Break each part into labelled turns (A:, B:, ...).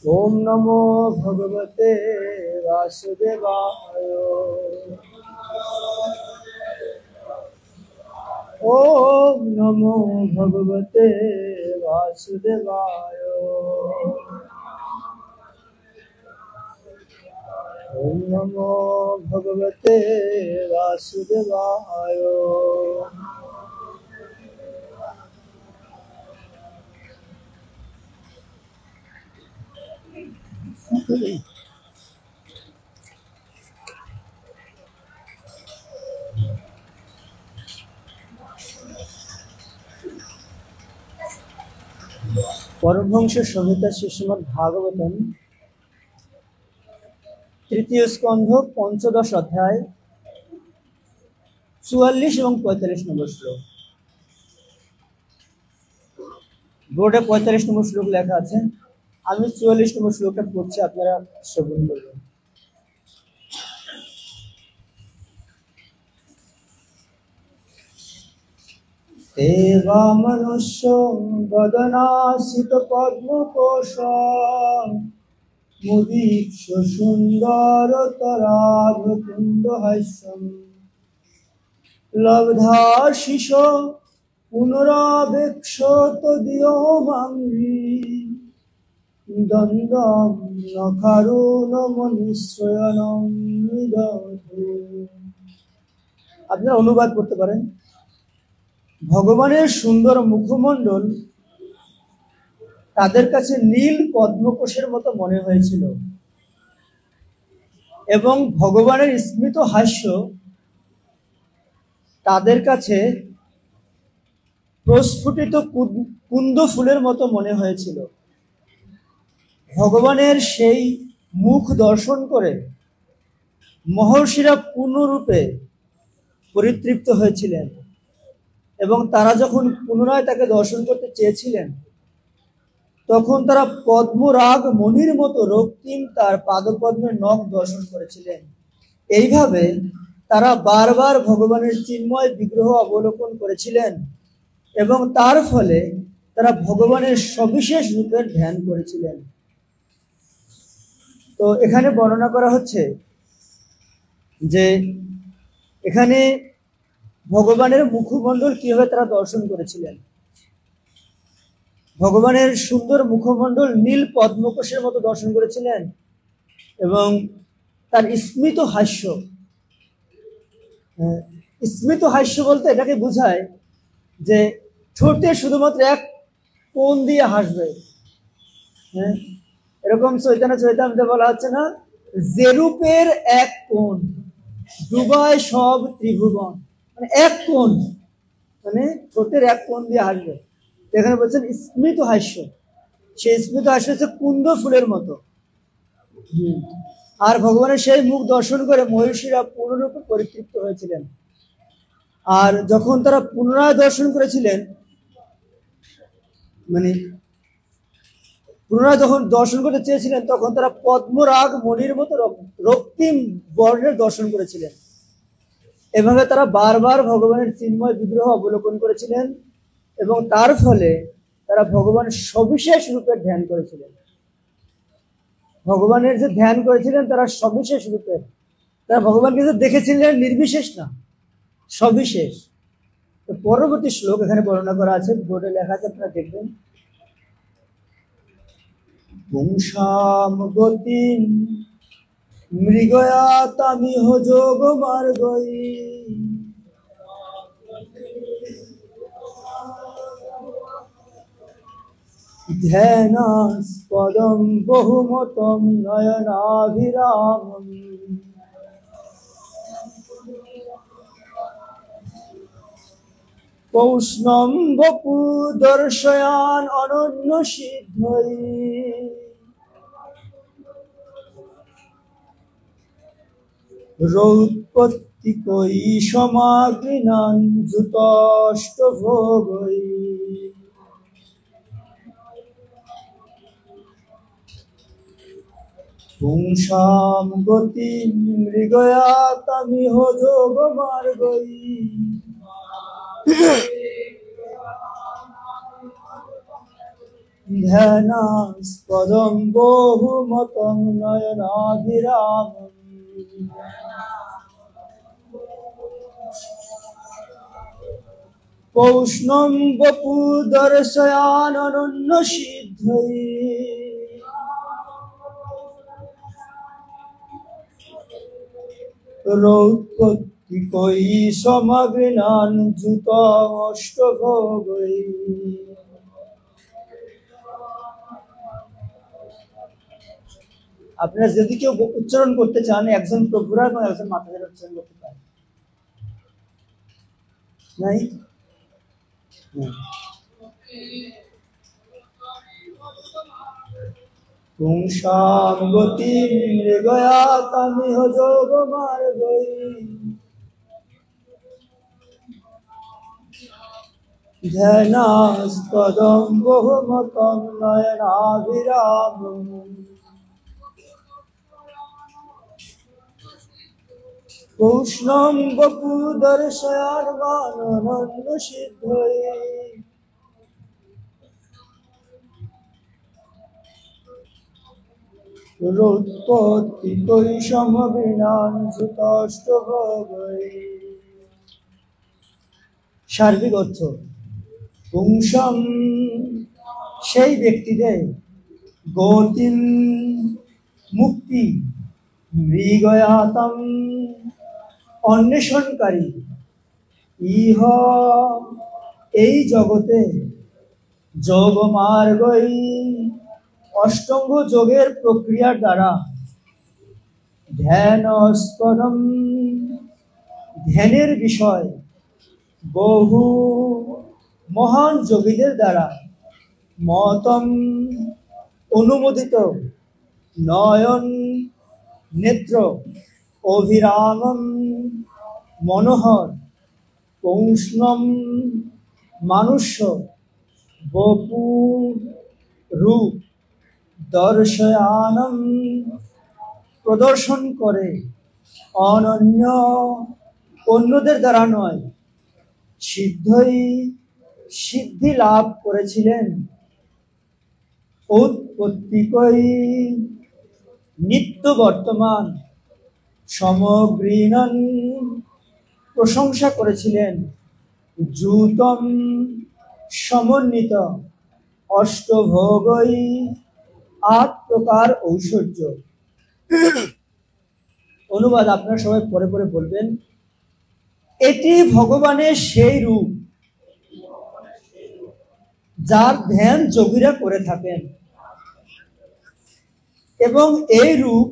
A: ओम नमो भगवते वासुदेवाय। ओम नमो भगवते वासुदेवाय। ओम नमो भगवते वासुदेवाय। परमहंस संहिता श्रीमद् भागवतम तृतीय स्कंध पंचदश अध्याय 44 এবং 45 নম্বর শ্লোক। বোর্ডে 45 নম্বর শ্লোক লেখা আছে, আমি 44 নম্বর শ্লোকটা পড়ছি, আপনারা শ্রবণ করবেন। एवा मनुष्य वदनासित पद्मकोश मुदीक्ष सुंदर तराभकुंड हास्यम लब्धाशिष पुनरावेक्षत दियोमांगी दंडम नखारुणमनिश्रयणं निदधु। আপনারা অনুবাদ করতে পারেন। ভগবানের সুন্দর মুখমণ্ডল তাদের কাছে নীল পদ্মকোষের মতো মনে হয়েছিল এবং ভগবানের স্মিত হাস্য তাদের কাছে প্রস্ফুটিত কুন্দ ফুলের মতো মনে হয়েছিল। ভগবানের সেই মুখ দর্শন করে মহর্ষিরা পূর্ণরূপে পরিতৃপ্ত হয়েছিলেন এবং তারা যখন পুনরায় তাকে দর্শন করতে চেয়েছিলেন তখন তারা পদ্মরাগ মণির মতো রক্তিম তার পাদপদ্মের নখ দর্শন করেছিলেন। এইভাবে তারা বারবার ভগবানের চিন্ময় বিগ্রহ অবলোকন করেছিলেন এবং তার ফলে তারা ভগবানের সবিশেষ রূপের ধ্যান করেছিলেন। তো এখানে বর্ণনা করা হচ্ছে যে এখানে ভগবানের মুখমণ্ডল কিভাবে তারা দর্শন করেছিলেন। ভগবানের সুন্দর মুখমণ্ডল নীল পদ্মকোষের মতো দর্শন করেছিলেন এবং তার স্মিত হাস্য, স্মিত হাস্য বলতে এটাকে বোঝায় যে ঠোঁটে শুধুমাত্র এক কোণ দিয়ে হাসবে। হ্যাঁ, এরকম চৈতন্য চৈতামৃতে বলা হচ্ছে না, যেরূপের এক কোণ ডুবায় সব ত্রিভুবন, মানে এক কোণ, মানে ঠোঁটের এক কোণ দিয়ে হাসবে। এখানে বলছেন স্মিত হাস্য, সেই স্মিত হাস্য হচ্ছে কুন্দ ফুলের মতো। আর ভগবানের সেই মুখ দর্শন করে মহর্ষিরা পূর্ণরূপে পরিতৃপ্ত হয়েছিলেন। আর যখন তারা পুনরায় দর্শন করেছিলেন, মানে পুনরায় যখন দর্শন করতে চেয়েছিলেন তখন তারা পদ্মরাগ মণির মতো রক্তিম বর্ণের দর্শন করেছিলেন। এভাবে তারা বারবার ভগবানের চিন্ময় বিগ্রহ অবলোকন করেছিলেন এবং তার ফলে তারা ভগবানের সবিশেষ রূপের ধ্যান করেছিলেন। ভগবানের যে ধ্যান করেছিলেন তারা সবিশেষ রূপের, তারা ভগবানকে যে দেখেছিলেন নির্বিশেষ না, সবিশেষ। তো পরবর্তী শ্লোক এখানে বর্ণনা করা আছে, বোর্ডে লেখা আছে, আপনারা দেখবেন। পুংসাম গতিম মৃগয়াতামিহ যোগ মার্গৈ ধ্যানাস্পদম বহুমতম নয়নাভিরামম। কৌষ্ণম বপু দর্শয়ান অনন্য সিদ্ধৈ রৌৎপত্তিকৈ সমাগৃণান যুতষ্টভোগৈ। পুংসাম গতিম মৃগয়াতামিহ যোগ মার্গৈ ধ্যানাস্পদং বহুমতং নয়নাভিরামম পৌষ্ণং বপু দর্শয়ানন্য সিদ্ধৈ রৌৎপত্তিকৈ সমগ্নান যুতং অষ্টভোগৈ। আপনারা যদি কেউ উচ্চারণ করতে চান, একজন প্রভুরা এবং একজন মাতাদের উচ্চারণ করতে পারেন। নাই পুংসাম গতি মৃগয়া তামিহ যোগ মার্গৈ ধ্যানাস্পদং বহুমতং নয়নাভিরামম পৌষ্ণং বপু দর্শয়ানন্য সিদ্ধৈ রৌৎপত্তিকৈ সমগ্নান যুতষ্টভোগৈ। সার্বিক অর্থ, পুংসম সেই ব্যক্তিদের, গতিম মুক্তি, মৃগয়াতম অন্বেষণকারী, ইহ এই জগতে, যোগমার্গৈ অষ্টাঙ্গ যোগের প্রক্রিয়ার দ্বারা, ধ্যানস্পদম ধ্যানের বিষয়, বহু মহান যোগীদের দ্বারা, মতম অনুমোদিত, নয়ন নেত্র, অভিরামম মনোহর, পৌষ্ণম মানুষ্য, বপু রূপ, দর্শয়ানম প্রদর্শন করে, অনন্য অন্যদের দ্বারা নয়, সিদ্ধই সিদ্ধি লাভ করেছিলেন, উৎপত্তিকৈ নিত্য বর্তমান, সমগ্রীণন প্রশংসা করেছিলেন, যুতম সমন্বিত, অষ্টভোগৈ 8 প্রকার ঐশ্বর্য। অনুবাদ আপনারা সবাই পরে পরে বলবেন। এটি ভগবানের সেই রূপ যার ধ্যান যোগীরা করে থাকেন, এবং এই রূপ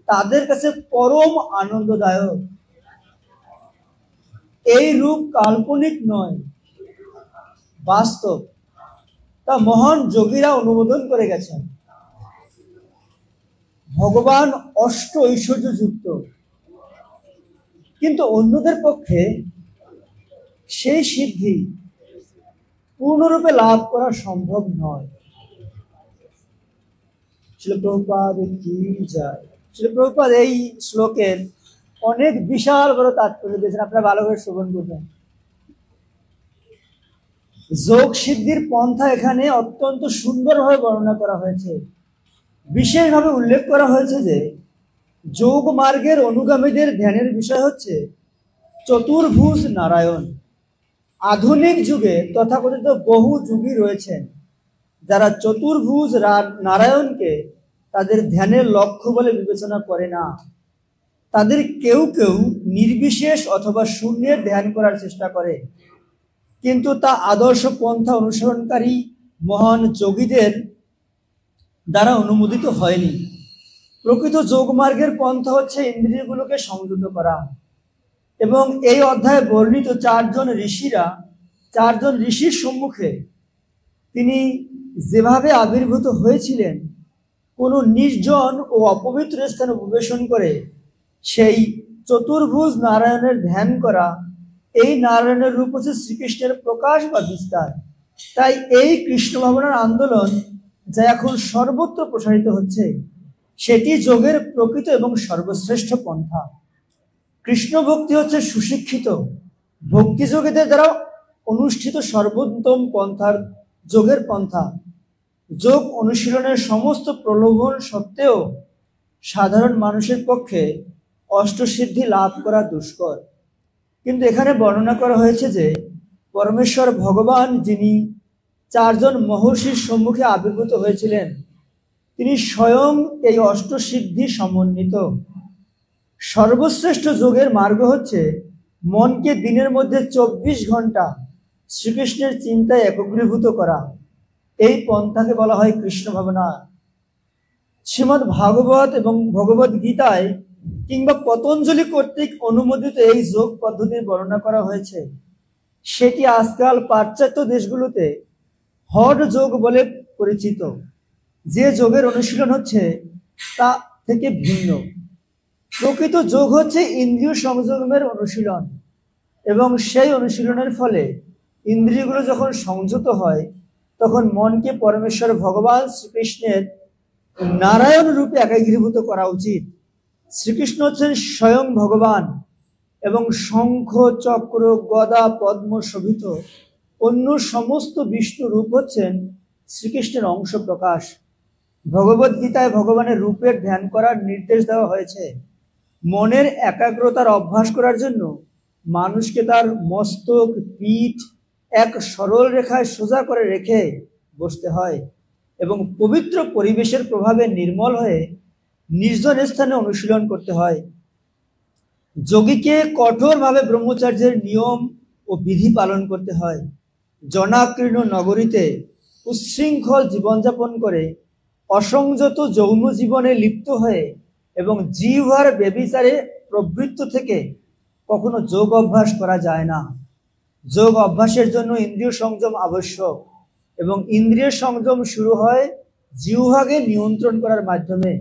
A: তাদের কাছে পরম আনন্দদায়ক। এই রূপ কাল্পনিক নয়, বাস্তব। তা মহান যোগীরা অনুমোদন করে গেছেন। ভগবান অষ্ট ঐশ্বর্য যুক্ত, কিন্তু অন্যদের পক্ষে সেই সিদ্ধি পূর্ণরূপে লাভ করা সম্ভব নয়। শ্রীল প্রভুপাদ কি যায়। শ্রীল প্রভুপাদ এই শ্লোকের অনেক বিশাল বড় তাৎপর্য দিয়েছেন, আপনারা ভালো করে শ্রবণ করবেন। যোগ সিদ্ধির পন্থা এখানে অত্যন্ত সুন্দরভাবে বর্ণনা করা হয়েছে। বিশেষভাবে উল্লেখ করা হয়েছে যে যোগ মার্গের অনুগামীদের ধ্যানের বিষয় হচ্ছে চতুর্ভুজ নারায়ণ। আধুনিক যুগে তথাকথিত বহু যুগী রয়েছেন যারা চতুর্ভুজ নারায়ণকে তাদের ধ্যানের লক্ষ্য বলে বিবেচনা করে না। তাদের কেউ কেউ নির্বিশেষ অথবা শূন্যের ধ্যান করার চেষ্টা করে, কিন্তু তা আদর্শ পন্থা অনুসরণকারী মহান যোগীদের দ্বারা অনুমোদিত হয়নি। প্রকৃত যোগমার্গের পন্থা হচ্ছে ইন্দ্রিয়গুলোকে সংযত করা, এবং এই অধ্যায়ে বর্ণিত চারজন ঋষির সম্মুখে তিনি যেভাবে আবির্ভূত হয়েছিলেন, কোনো নির্জন ও অপবিত্র স্থানে উপবেশন করে সেই চতুর্ভুজ নারায়ণের ধ্যান করা, এই নারায়ণের রূপ হচ্ছে শ্রীকৃষ্ণের প্রকাশ বা বিস্তার। তাই এই কৃষ্ণ ভাবনার আন্দোলন যা এখন সর্বত্র প্রসারিত হচ্ছে, সেটি যোগের প্রকৃত এবং সর্বশ্রেষ্ঠ পন্থা। কৃষ্ণ ভক্তি হচ্ছে সুশিক্ষিত ভক্তিযোগীদের দ্বারা অনুষ্ঠিত সর্বোত্তম পন্থার যোগের পন্থা। যোগ অনুশীলনের সমস্ত প্রলোভন সত্ত্বেও সাধারণ মানুষের পক্ষে অষ্টসিদ্ধি লাভ করা দুষ্কর। কিন্তু এখানে বর্ণনা করা হয়েছে যে পরমেশ্বর ভগবান, যিনি 4 জন মহর্ষির সম্মুখে আবির্ভূত হয়েছিলেন, তিনি স্বয়ং এই অষ্টসিদ্ধি সমন্বিত। সর্বশ্রেষ্ঠ যোগের মার্গ হচ্ছে মনকে দিনের মধ্যে 24 ঘন্টা শ্রীকৃষ্ণের চিন্তায় একগ্রীভূত করা। এই পন্থাকে বলা হয় কৃষ্ণ ভাবনা। শ্রীমদ্ ভাগবত এবং ভগবত গীতায় কিংবা পতঞ্জলি কর্তৃক অনুমোদিত এই যোগ পদ্ধতির বর্ণনা করা হয়েছে। সেটি আজকাল পাশ্চাত্য দেশগুলোতে হঠ যোগ বলে পরিচিত। যে যোগের অনুশীলন হচ্ছে তা থেকে ভিন্ন। প্রকৃত যোগ হচ্ছে ইন্দ্রিয় সংযমের অনুশীলন, এবং সেই অনুশীলনের ফলে ইন্দ্রিয়গুলো যখন সংযত হয় তখন মনকে পরমেশ্বর ভগবান শ্রীকৃষ্ণের নারায়ণ রূপে একাগ্রীভূত করা উচিত। শ্রীকৃষ্ণ হচ্ছেন স্বয়ং ভগবান, এবং শঙ্খ, চক্র, গদা, পদ্ম শোভিত অন্য সমস্ত বিষ্ণু রূপ হচ্ছেন শ্রীকৃষ্ণের অংশ প্রকাশ। ভগবদ গীতায় ভগবানের রূপের ধ্যান করার নির্দেশ দেওয়া হয়েছে। মনের একাগ্রতার অভ্যাস করার জন্য মানুষকে তার মস্তক, পিঠ এক সরল রেখায় সোজা করে রেখে বসতে হয় এবং পবিত্র পরিবেশের প্রভাবে নির্মল হয়ে নির্জন স্থানে অনুশীলন করতে হয়। যোগীকে কঠোরভাবে ব্রহ্মচর্যের নিয়ম ও বিধি পালন করতে হয়। জনাকীর্ণ নগরীতে উচ্ছৃঙ্খল জীবনযাপন করে অসংযত যৌন জীবনে লিপ্ত হয়ে এবং জিহ্বার ব্যভিচারে প্রবৃত্ত থেকে কখনো যোগ অভ্যাস করা যায় না। যোগ অভ্যাসের জন্য ইন্দ্রিয় সংযম আবশ্যক, এবং ইন্দ্রিয় সংযম শুরু হয় জিহ্বাকে নিয়ন্ত্রণ করার মাধ্যমে।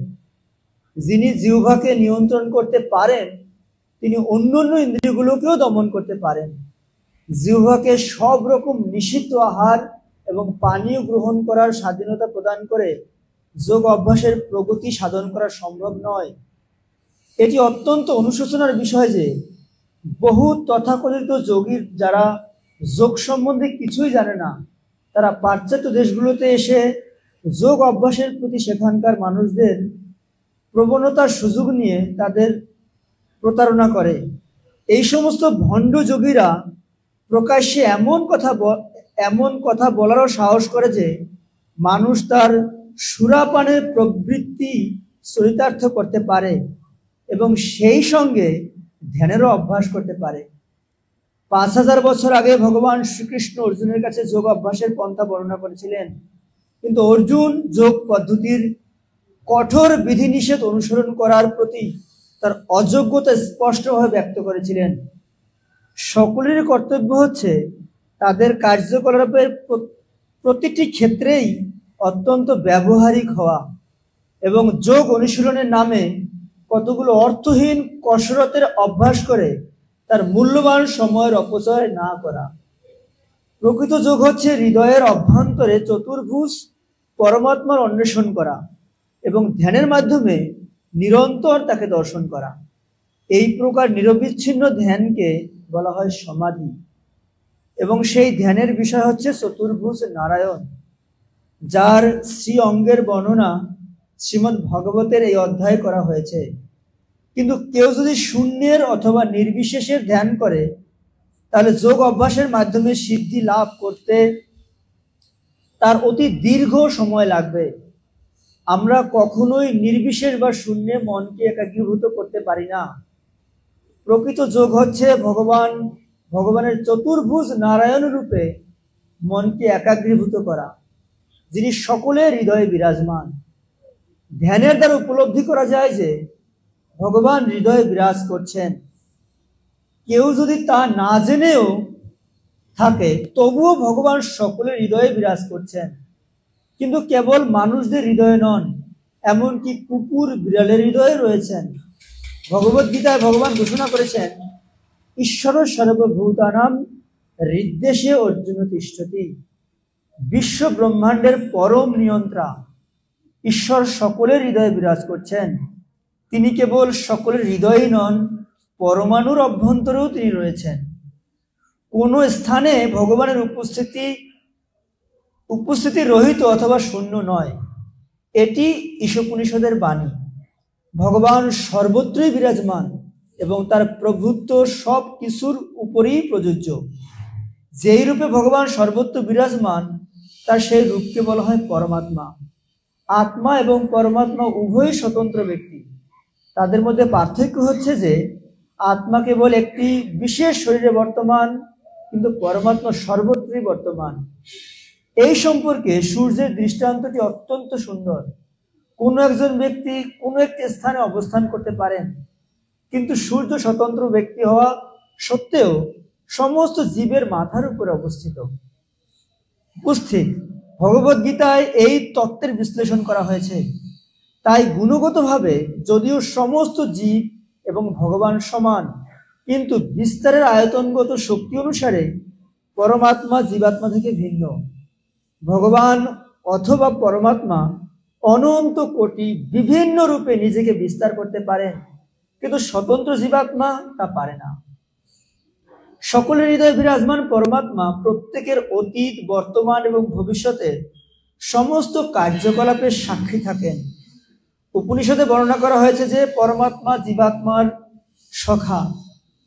A: যিনি জিহ্বাকে নিয়ন্ত্রণ করতে পারেন তিনি অন্যান্য ইন্দ্রিয়গুলোকেও দমন করতে পারেন। জিহ্বাকে সব রকম নিষিদ্ধ আহার এবং পানীয় গ্রহণ করার স্বাধীনতা প্রদান করে যোগ অভ্যাসের প্রগতি সাধন করা সম্ভব নয়। এটি অত্যন্ত অনুশোচনার বিষয় যে বহু তথাকথিত যোগীর যারা যোগ সম্বন্ধে কিছুই জানে না, তারা পাশ্চাত্য দেশগুলোতে এসে যোগ অভ্যাসের প্রতি সেখানকার মানুষদের প্রবণতার সুযোগ নিয়ে তাদের প্রতারণা করে। এই সমস্ত ভণ্ড যোগীরা প্রকাশ্যে এমন কথা বলারও সাহস করে যে মানুষ তার সুরাপানের প্রবৃত্তি চরিতার্থ করতে পারে এবং সেই সঙ্গে ধ্যানেরও অভ্যাস করতে পারে। 5000 বছর আগে ভগবান শ্রীকৃষ্ণ অর্জুনের কাছে যোগ অভ্যাসের পন্থা বর্ণনা করেছিলেন, কিন্তু অর্জুন যোগ পদ্ধতির কঠোর বিধিনিষেধ অনুসরণ করার প্রতি তার অযোগ্যতা স্পষ্টভাবে ব্যক্ত করেছিলেন। সকলের কর্তব্য হচ্ছে তাদের কার্যকলাপের প্রতিটি ক্ষেত্রেই অত্যন্ত ব্যবহারিক হওয়া এবং যোগ অনুশীলনের নামে কতগুলো অর্থহীন কসরতের অভ্যাস করে তার মূল্যবান সময়ের অপচয় না করা। প্রকৃত যোগ হচ্ছে হৃদয়ের অভ্যন্তরে চতুর্ভুজ পরমাত্মার অন্বেষণ করা এবং ধ্যানের মাধ্যমে নিরন্তর তাকে দর্শন করা। এই প্রকার নিরবিচ্ছিন্ন ধ্যানকে বলা হয় সমাধি, এবং সেই ধ্যানের বিষয় হচ্ছে চতুর্ভুজ নারায়ণ, যার শ্রী অঙ্গের বর্ণনা শ্রীমদ্ ভাগবতের এই অধ্যায়ে করা হয়েছে। কিন্তু কেউ যদি শূন্যের অথবা নির্বিশেষের ধ্যান করে তাহলে যোগ অভ্যাসের মাধ্যমে সিদ্ধি লাভ করতে তার অতি দীর্ঘ সময় লাগবে। আমরা কখনোই নির্বিশেষ বা শূন্যে মনকে একাগ্রীভূত করতে পারি না। প্রকৃত যোগ হচ্ছে ভগবানের চতুর্ভুজ নারায়ণ রূপে মনকে একাগ্রীভূত করা, যিনি সকলের হৃদয়ে বিরাজমান। ধ্যানের দ্বারা উপলব্ধি করা যায় যে ভগবান হৃদয়ে বিরাজ করছেন। কেউ যদি তা না জেনেও থাকে তবুও ভগবান সকলের হৃদয়ে বিরাজ করছেন। কিন্তু কেবল মানুষদের হৃদয়ে নন, এমনকি কুকুর বিড়ালের হৃদয়ে রয়েছেন। ভগবদ গীতায় ভগবান ঘোষণা করেছেন, ঈশ্বর সর্বভূতানাং হৃদ্দেশে অর্জুন তিষ্ঠতি। বিশ্ব ব্রহ্মাণ্ডের পরম নিয়ন্ত্রা ঈশ্বর সকলের হৃদয়ে বিরাজ করছেন। তিনি কেবল সকলের হৃদয়েই নন, পরমাণুর অভ্যন্তরেও তিনি রয়েছেন। কোনো স্থানে ভগবানের উপস্থিতি উপস্থিতি রহিত অথবা শূন্য নয়। এটি ঈশোপনিষদের বাণী। ভগবান সর্বত্রই বিরাজমান এবং তার প্রভুত্ব সব কিছুর উপরেই প্রযোজ্য। যেই রূপে ভগবান সর্বত্র বিরাজমান তার সেই রূপকে বলা হয় পরমাত্মা। আত্মা এবং পরমাত্মা উভয়ই স্বতন্ত্র ব্যক্তি। তাদের মধ্যে পার্থক্য হচ্ছে যে আত্মা কেবল একটি বিশেষ শরীরে বর্তমান, কিন্তু পরমাত্মা সর্বত্রই বর্তমান। এই সম্পর্কে সূর্যের দৃষ্টান্তটি অত্যন্ত সুন্দর। কোনো একজন ব্যক্তি কোনো একটি স্থানে অবস্থান করতে পারেন, কিন্তু সূর্য স্বতন্ত্র ব্যক্তি হওয়া সত্ত্বেও সমস্ত জীবের মাথার উপরে উপস্থিত। ভগবদ গীতায় এই তত্ত্বের বিশ্লেষণ করা হয়েছে। তাই গুণগতভাবে যদিও সমস্ত জীব এবং ভগবান সমান, কিন্তু বিস্তারের আয়তনগত শক্তি অনুসারে পরমাত্মা জীবাত্মা থেকে ভিন্ন। ভগবান অথবা পরমাত্মা অনন্ত কোটি বিভিন্ন রূপে নিজেকে বিস্তার করতে পারেন, কিন্তু স্বতন্ত্র জীবাত্মা তা পারে না। সকলের হৃদয়ে বিরাজমান পরমাত্মা প্রত্যেকের অতীত, বর্তমান এবং ভবিষ্যতের সমস্ত কার্যকলাপের সাক্ষী থাকেন। উপনিষদে বর্ণনা করা হয়েছে যে পরমাত্মা জীবাত্মার সখা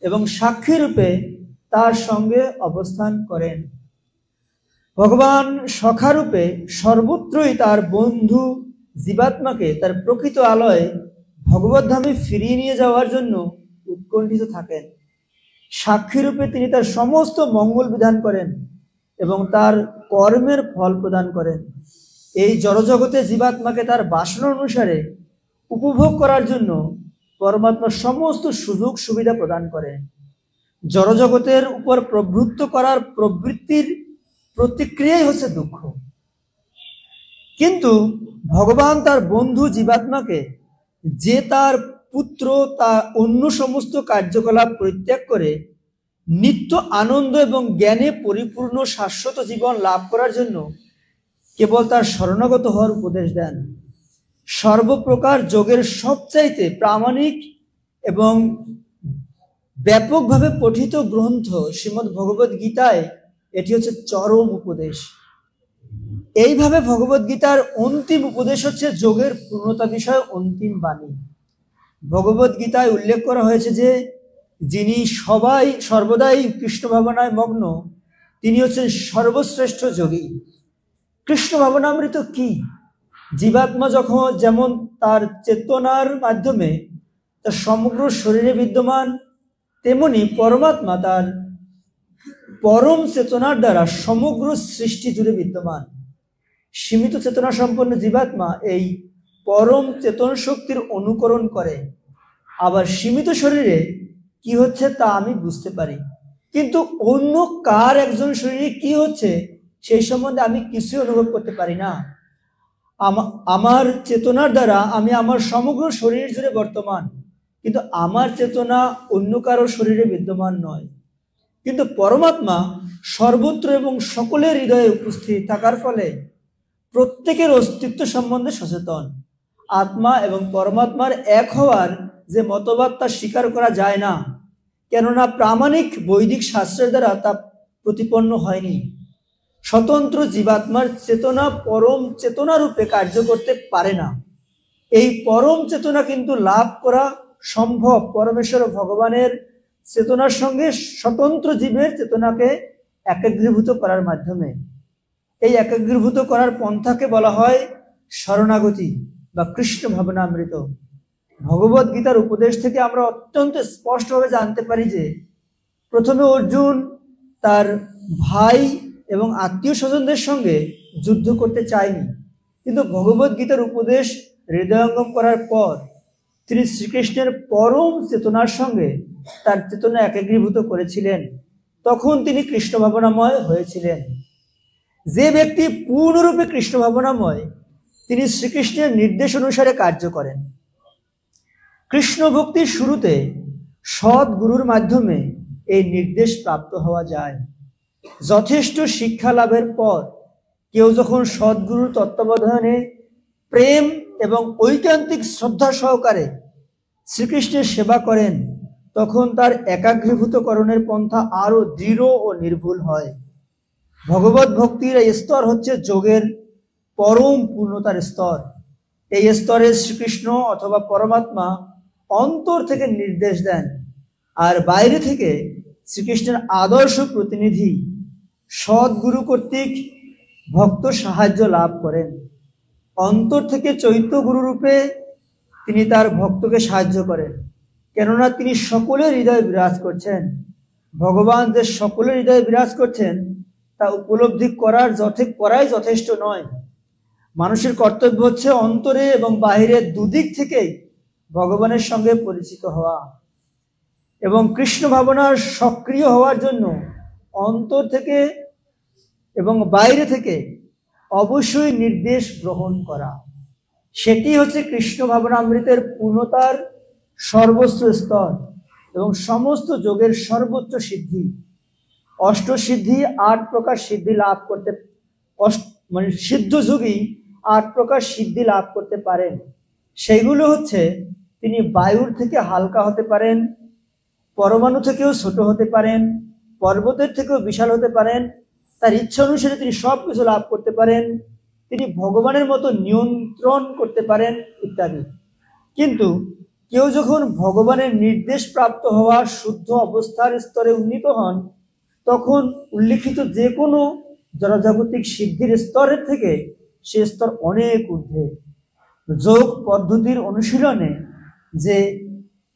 A: এবং সাক্ষী রূপে তার সঙ্গে অবস্থান করেন। ভগবান সখা রূপে সর্বত্রই তার বন্ধু জীবাত্মাকে তার প্রকৃত আলয়ে ভগবদ্ধামে ফিরিয়ে নিয়ে যাওয়ার জন্য উৎকণ্ঠিত থাকেন। সাক্ষী রূপে তিনি তার সমস্ত মঙ্গল বিধান করেন এবং তার কর্মের ফল প্রদান করেন। এই জড়জগতে জীবাত্মাকে তার বাসনা অনুসারে উপভোগ করার জন্য পরমাত্মা সমস্ত সুযোগ সুবিধা প্রদান করেন। জড়জগতের উপর প্রভুত্ব করার প্রবৃত্তির প্রতিক্রিয়াই হচ্ছে দুঃখ। কিন্তু ভগবান তার বন্ধু জীবাত্মাকে, যে তার পুত্র, তা অন্য সমস্ত কার্যকলাপ পরিত্যাগ করে নিত্য আনন্দ এবং জ্ঞানে পরিপূর্ণ শাশ্বত জীবন লাভ করার জন্য কেবল তার শরণাগত হওয়ার উপদেশ দেন। সর্বপ্রকার যোগের সবচাইতে প্রামাণিক এবং ব্যাপকভাবে পঠিত গ্রন্থ শ্রীমদ্ ভগবদ গীতায় এটি হচ্ছে চরম উপদেশ। এইভাবে ভগবদ গীতার অন্তিম উপদেশ হচ্ছে যোগের পূর্ণতা বিষয়ে অন্তিম বাণী। ভগবদ গীতায় উল্লেখ করা হয়েছে যে যিনি সর্বদাই কৃষ্ণ ভাবনায় মগ্ন, তিনি হচ্ছেন সর্বশ্রেষ্ঠ যোগী। কৃষ্ণ ভাবনামৃত কি? জীবাত্মা যেমন তার চেতনার মাধ্যমে তার সমগ্র শরীরে বিদ্যমান, তেমনি পরমাত্মা তার পরম চেতনার দ্বারা সমগ্র সৃষ্টি জুড়ে বিদ্যমান। সীমিত চেতনা সম্পন্ন জীবাত্মা এই পরম চেতন শক্তির অনুকরণ করে। আবার সীমিত শরীরে কি হচ্ছে তা আমি বুঝতে পারি, কিন্তু অন্য কার একজন শরীরে কি হচ্ছে সেই সম্বন্ধে আমি কিছুই অনুভব করতে পারি না। আমার চেতনার দ্বারা আমি আমার সমগ্র শরীর জুড়ে বর্তমান, কিন্তু আমার চেতনা অন্য কারো শরীরে বিদ্যমান নয়। কিন্তু পরমাত্মা সর্বত্র এবং সকলের হৃদয়ে উপস্থিত থাকার ফলে প্রত্যেকের অস্তিত্ব সম্বন্ধে সচেতন। আত্মা এবং পরমাত্মার এক হওয়ার যে মতবাদ তা স্বীকার করা যায় না, কেননা প্রামাণিক বৈদিক শাস্ত্রের দ্বারা তা প্রতিপন্ন হয়নি। স্বতন্ত্র জীবাত্মার চেতনা পরম চেতনা রূপে কার্য করতে পারে না। এই পরম চেতনা কিন্তু লাভ করা সম্ভব পরমেশ্বর ভগবানের চেতনার সঙ্গে স্বতন্ত্র জীবের চেতনাকে একাগ্রীভূত করার মাধ্যমে। এই একাগ্রীভূত করার পন্থাকে বলা হয় শরণাগতি বা কৃষ্ণ ভাবনামৃত। ভগবদ গীতার উপদেশ থেকে আমরা অত্যন্ত স্পষ্টভাবে জানতে পারি যে প্রথমে অর্জুন তার ভাই এবং আত্মীয় স্বজনদের সঙ্গে যুদ্ধ করতে চায়নি, কিন্তু ভগবদ গীতার উপদেশ হৃদয়ঙ্গম করার পর তিনি শ্রীকৃষ্ণের পরম চেতনার সঙ্গে তার চেতনা একাগ্রীভূত করেছিলেন। তখন তিনি কৃষ্ণ ভাবনাময় হয়েছিলেন। যে ব্যক্তি পূর্ণরূপে কৃষ্ণ ভাবনাময়, তিনি শ্রীকৃষ্ণের নির্দেশ অনুসারে কার্য করেন। কৃষ্ণ ভক্তির শুরুতে সৎ গুরুর মাধ্যমে এই নির্দেশ প্রাপ্ত হওয়া যায়। যথেষ্ট শিক্ষা লাভের পর কেউ যখন সদ্গুরুর তত্ত্বাবধানে প্রেম এবং ঐকান্তিক শ্রদ্ধা সহকারে শ্রীকৃষ্ণের সেবা করেন, তখন তার একাগ্রীভূতকরণের পন্থা আরো দৃঢ় ও নির্ভুল হয়। ভগবত ভক্তির এই স্তর হচ্ছে যোগের পরম পূর্ণতার স্তর। এই স্তরে শ্রীকৃষ্ণ অথবা পরমাত্মা অন্তর থেকে নির্দেশ দেন, আর বাইরে থেকে শ্রীকৃষ্ণের আদর্শ প্রতিনিধি সদ্গুরু কর্তৃক ভক্ত সাহায্য লাভ করেন। অন্তর থেকে চৈত্য গুরু রূপে তিনি তার ভক্তকে সাহায্য করেন, কেননা তিনি সকলের হৃদয়ে বিরাজ করছেন। ভগবান যে সকলের হৃদয়ে বিরাজ করছেন তা উপলব্ধি করাই যথেষ্ট নয়। মানুষের কর্তব্য হচ্ছে অন্তরে এবং বাহিরে দুদিক থেকেই ভগবানের সঙ্গে পরিচিত হওয়া, এবং কৃষ্ণ ভাবনার সক্রিয় হওয়ার জন্য অন্তর থেকে এবং বাইরে থেকে অবশ্যই নির্দেশ গ্রহণ করা। সেটি হচ্ছে কৃষ্ণ ভাবনামৃতের পূর্ণতার সর্বোচ্চ স্তর এবং সমস্ত যোগের সর্বোচ্চ সিদ্ধি। অষ্টসিদ্ধি 8 প্রকার সিদ্ধি লাভ করতে সিদ্ধ যোগী 8 প্রকার সিদ্ধি লাভ করতে পারেন। সেইগুলো হচ্ছে, তিনি বায়ুর থেকে হালকা হতে পারেন, পরমাণু থেকেও ছোট হতে পারেন, পর্বতের থেকেও বিশাল হতে পারেন, তার ইচ্ছা অনুসারে তিনি সব কিছু লাভ করতে পারেন, তিনি ভগবানের মতো নিয়ন্ত্রণ করতে পারেন ইত্যাদি। কিন্তু কেউ যখন ভগবানের নির্দেশ প্রাপ্ত হওয়া শুদ্ধ অবস্থার স্তরে উন্নীত হন, তখন উল্লিখিত যে কোনো জড়জাগতিক সিদ্ধির স্তরের থেকে সে স্তর অনেক ঊর্ধ্বে। যোগ পদ্ধতির অনুশীলনে যে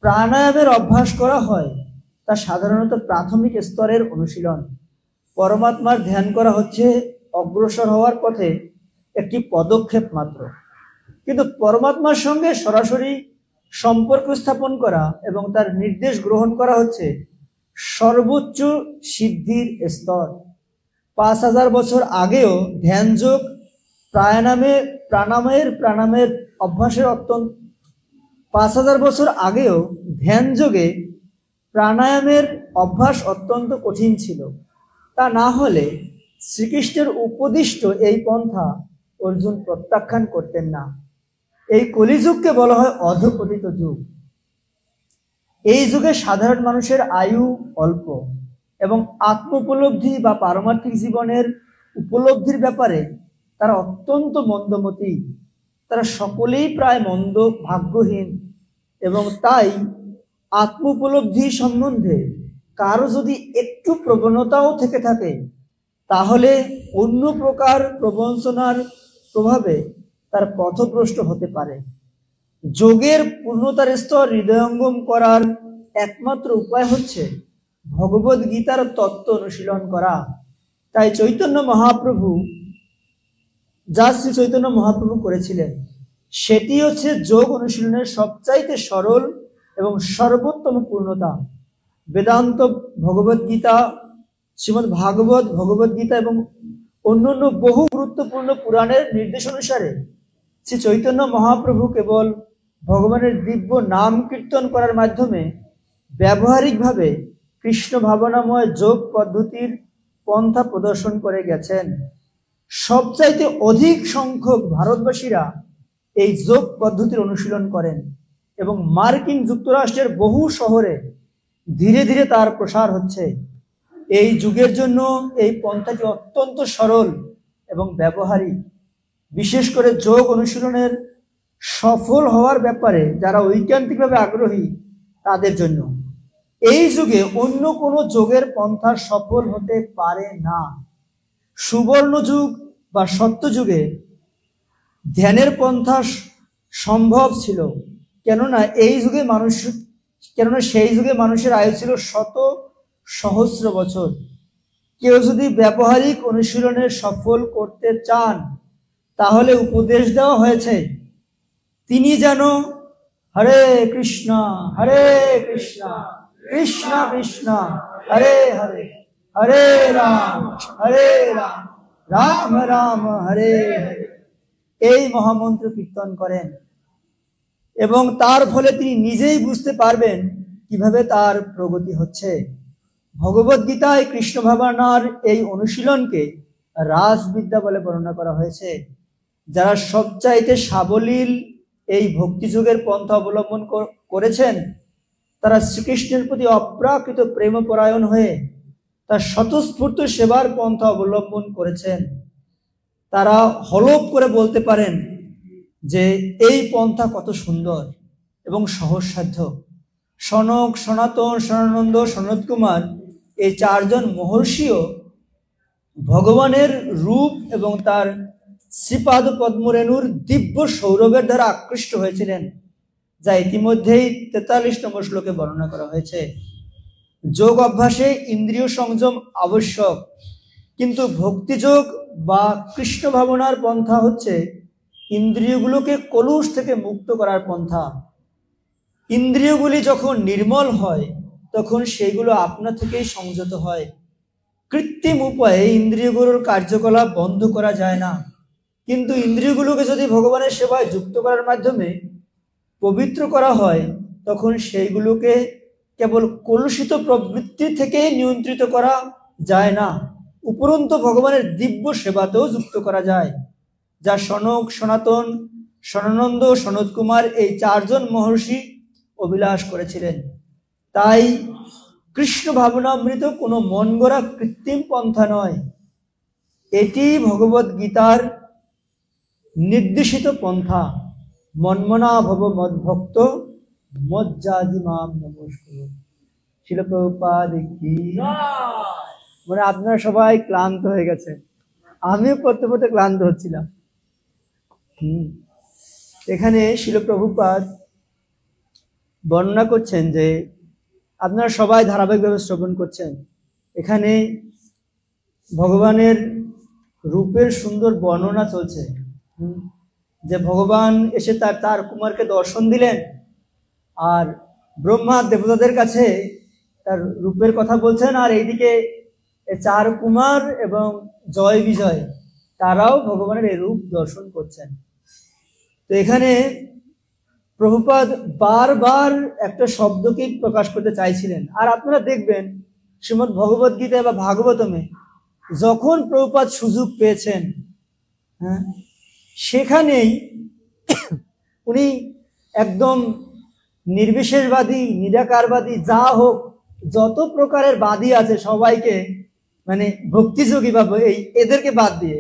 A: প্রাণায়ামের অভ্যাস করা হয় তা সাধারণত প্রাথমিক স্তরের অনুশীলন। পরমাত্মার ধ্যান করা হচ্ছে অগ্রসর হওয়ার পথে একটি পদক্ষেপ মাত্র, কিন্তু পরমাত্মার সঙ্গে সরাসরি সম্পর্ক স্থাপন করা এবং তার নির্দেশ গ্রহণ করা হচ্ছে সর্বোচ্চ সিদ্ধির স্তর। 5000 বছর আগেও ধ্যানযোগ প্রাণায়ামের অভ্যাসের 5000 বছর আগেও ধ্যান যোগে প্রাণায়ামের অভ্যাস অত্যন্ত কঠিন ছিল। তা না হলে শ্রীকৃষ্ণের উপদিষ্ট এই পন্থা অর্জুন প্রত্যাখ্যান করতেন না। এই কলিযুগকে বলা হয় অধঃপতিত যুগ। এই যুগে সাধারণ মানুষের আয়ু অল্প এবং আত্ম উপলব্ধি বা পারমার্থিক জীবনের উপলব্ধির ব্যাপারে তারা অত্যন্ত মন্দমতি। তারা সকলেই প্রায় মন্দ ভাগ্যহীন, এবং তাই আত্ম উপলব্ধি সম্বন্ধে কারো যদি একটু প্রবণতাও থেকে থাকে, তাহলে অন্য প্রকার প্রবঞ্চনার প্রভাবে তার পথভ্রষ্ট হতে পারে। যোগের পূর্ণতার স্তর হৃদয়ঙ্গম করার একমাত্র উপায় হচ্ছে ভগবদ গীতার তত্ত্ব অনুশীলন করা। তাই চৈতন্য মহাপ্রভু, যা শ্রী চৈতন্য মহাপ্রভু করেছিলেন, সেটি হচ্ছে যোগ অনুশীলনের সবচাইতে সরল এবং সর্বোত্তম পূর্ণতা। বেদান্ত, ভগবদ গীতা, শ্রীমদ্ ভাগবত, ভগবদ গীতা এবং অন্যান্য বহু গুরুত্বপূর্ণ পুরাণের নির্দেশ অনুসারে শ্রী চৈতন্য মহাপ্রভু কেবল ভগবানের দিব্য নাম কীর্তন করার মাধ্যমে ব্যবহারিকভাবে কৃষ্ণ ভাবনাময় যোগ পদ্ধতির পন্থা প্রদর্শন করে গেছেন। সবচাইতে অধিক সংখ্যক ভারতবাসীরা এই যোগ পদ্ধতির অনুশীলন করেন এবং মার্কিন যুক্তরাষ্ট্রের বহু শহরে ধীরে ধীরে তার প্রসার হচ্ছে। এই যুগের জন্য এই পন্থাটি অত্যন্ত সরল এবং ব্যবহারিক, বিশেষ করে যোগ অনুশীলনের সফল হওয়ার ব্যাপারে যারা ঐকান্তিকভাবে আগ্রহী তাদের জন্য। এই যুগে অন্য কোনো যোগের পন্থা সফল হতে পারে না। সুবর্ণ যুগ বা সত্য যুগে ধ্যানের পন্থা সম্ভব ছিল, কেননা সেই যুগে মানুষের আয়ু ছিল শত সহস্র বছর। কেউ যদি ব্যবহারিক অনুশীলনের সফল করতে চান, তাহলে উপদেশ দেওয়া হয়েছে তিনি যেন হরে কৃষ্ণ কৃষ্ণ কৃষ্ণ হরে হরে, হরে রাম রাম রাম হরে হরে এই মহামন্ত্র কীর্তন করেন, এবং তার ফলে তিনি নিজেই বুঝতে পারবেন কিভাবে তার প্রগতি হচ্ছে। ভগবদ গীতায় কৃষ্ণ ভাবনার এই অনুশীলনকে রাসবিদ্যা বলে বর্ণনা করা হয়েছে। যারা সবচাইতে সাবলীল এই ভক্তিযুগের পন্থা অবলম্বন করেছেন, তারা শ্রীকৃষ্ণের প্রতি অপ্রাকৃত প্রেমপরায়ণ হয়ে তার স্বতঃস্ফূর্ত সেবার পন্থা অবলম্বন করেছেন, তারা হলফ করে বলতে পারেন যে এই পন্থা কত সুন্দর এবং সহজসাধ্য। সনক, সনাতন, সনানন্দ, সনৎ কুমার এই চারজন মহর্ষিও ভগবানের রূপ এবং তার শ্রীপাদ পদ্মরেণুর দিব্য সৌরভের দ্বারা আকৃষ্ট হয়েছিলেন, যা ইতিমধ্যেই 43 নম্বর শ্লোকে বর্ণনা করা হয়েছে। যোগ অভ্যাসে ইন্দ্রিয় সংযম আবশ্যক, কিন্তু ভক্তিযোগ বা কৃষ্ণ ভাবনার পন্থা হচ্ছে ইন্দ্রিয়গুলোকে কলুষ থেকে মুক্ত করার পন্থা। ইন্দ্রিয়গুলি যখন নির্মল হয় তখন সেগুলো আপনা থেকেই সংযত হয়। কৃত্রিম উপায়ে ইন্দ্রিয়গুলোর কার্যকলাপ বন্ধ করা যায় না, কিন্তু ইন্দ্রিয়গুলোকে যদি ভগবানের সেবায় যুক্ত করার মাধ্যমে পবিত্র করা হয় তখন সেইগুলোকে কেবল কলুষিত প্রবৃত্তি থেকেই নিয়ন্ত্রিত করা যায় না, উপরন্তু ভগবানের দিব্য সেবাতেও যুক্ত করা যায়, যা সনক, সনাতন, সনানন্দ, সনৎ কুমার এই চারজন মহর্ষি অভিলাষ করেছিলেন। তাই কৃষ্ণ ভাবনামৃত কোনো মন গড়া কৃত্রিম পন্থা নয়, এটি ভগবদ গীতার নির্দেশিত পন্থা। মন্মনা ভব মদ্ভক্ত মজ্জাজি মাম নমস্কুরু। শিল প্রভুপাদ কি। মানে আপনারা সবাই ক্লান্ত হয়ে গেছে, আমিও পড়তে পড়তে ক্লান্ত হচ্ছিলাম। এখানে শিল প্রভুপাদ বর্ণনা করছেন যে আপনারা সবাই ধারাবাহিকভাবে শ্রবণ করছেন, এখানে ভগবানের রূপের সুন্দর বর্ণনা চলছে, যে ভগবান এসে তার কুমারকে দর্শন দিলেন আর ব্রহ্মা দেবতাদের কাছে তার রূপের কথা বলছেন, আর এইদিকে চার কুমার এবং জয় বিজয় তারাও ভগবানের এই রূপ দর্শন করছেন। তো এখানে প্রভুপাদ বারবার একটা শব্দকে প্রকাশ করতে চাইছিলেন। আর আপনারা দেখবেন শ্রীমদ্ ভগবদ গীতা বা ভাগবতমে যখন প্রভুপাদ সুযোগ পেয়েছেন, হ্যাঁ, সেখানেই উনি একদম নির্বিশেষবাদী, নিরাকারবাদী, যা হোক যত প্রকারের বাদী আছে সবাইকে, মানে ভক্তিযোগী বা এদেরকে বাদ দিয়ে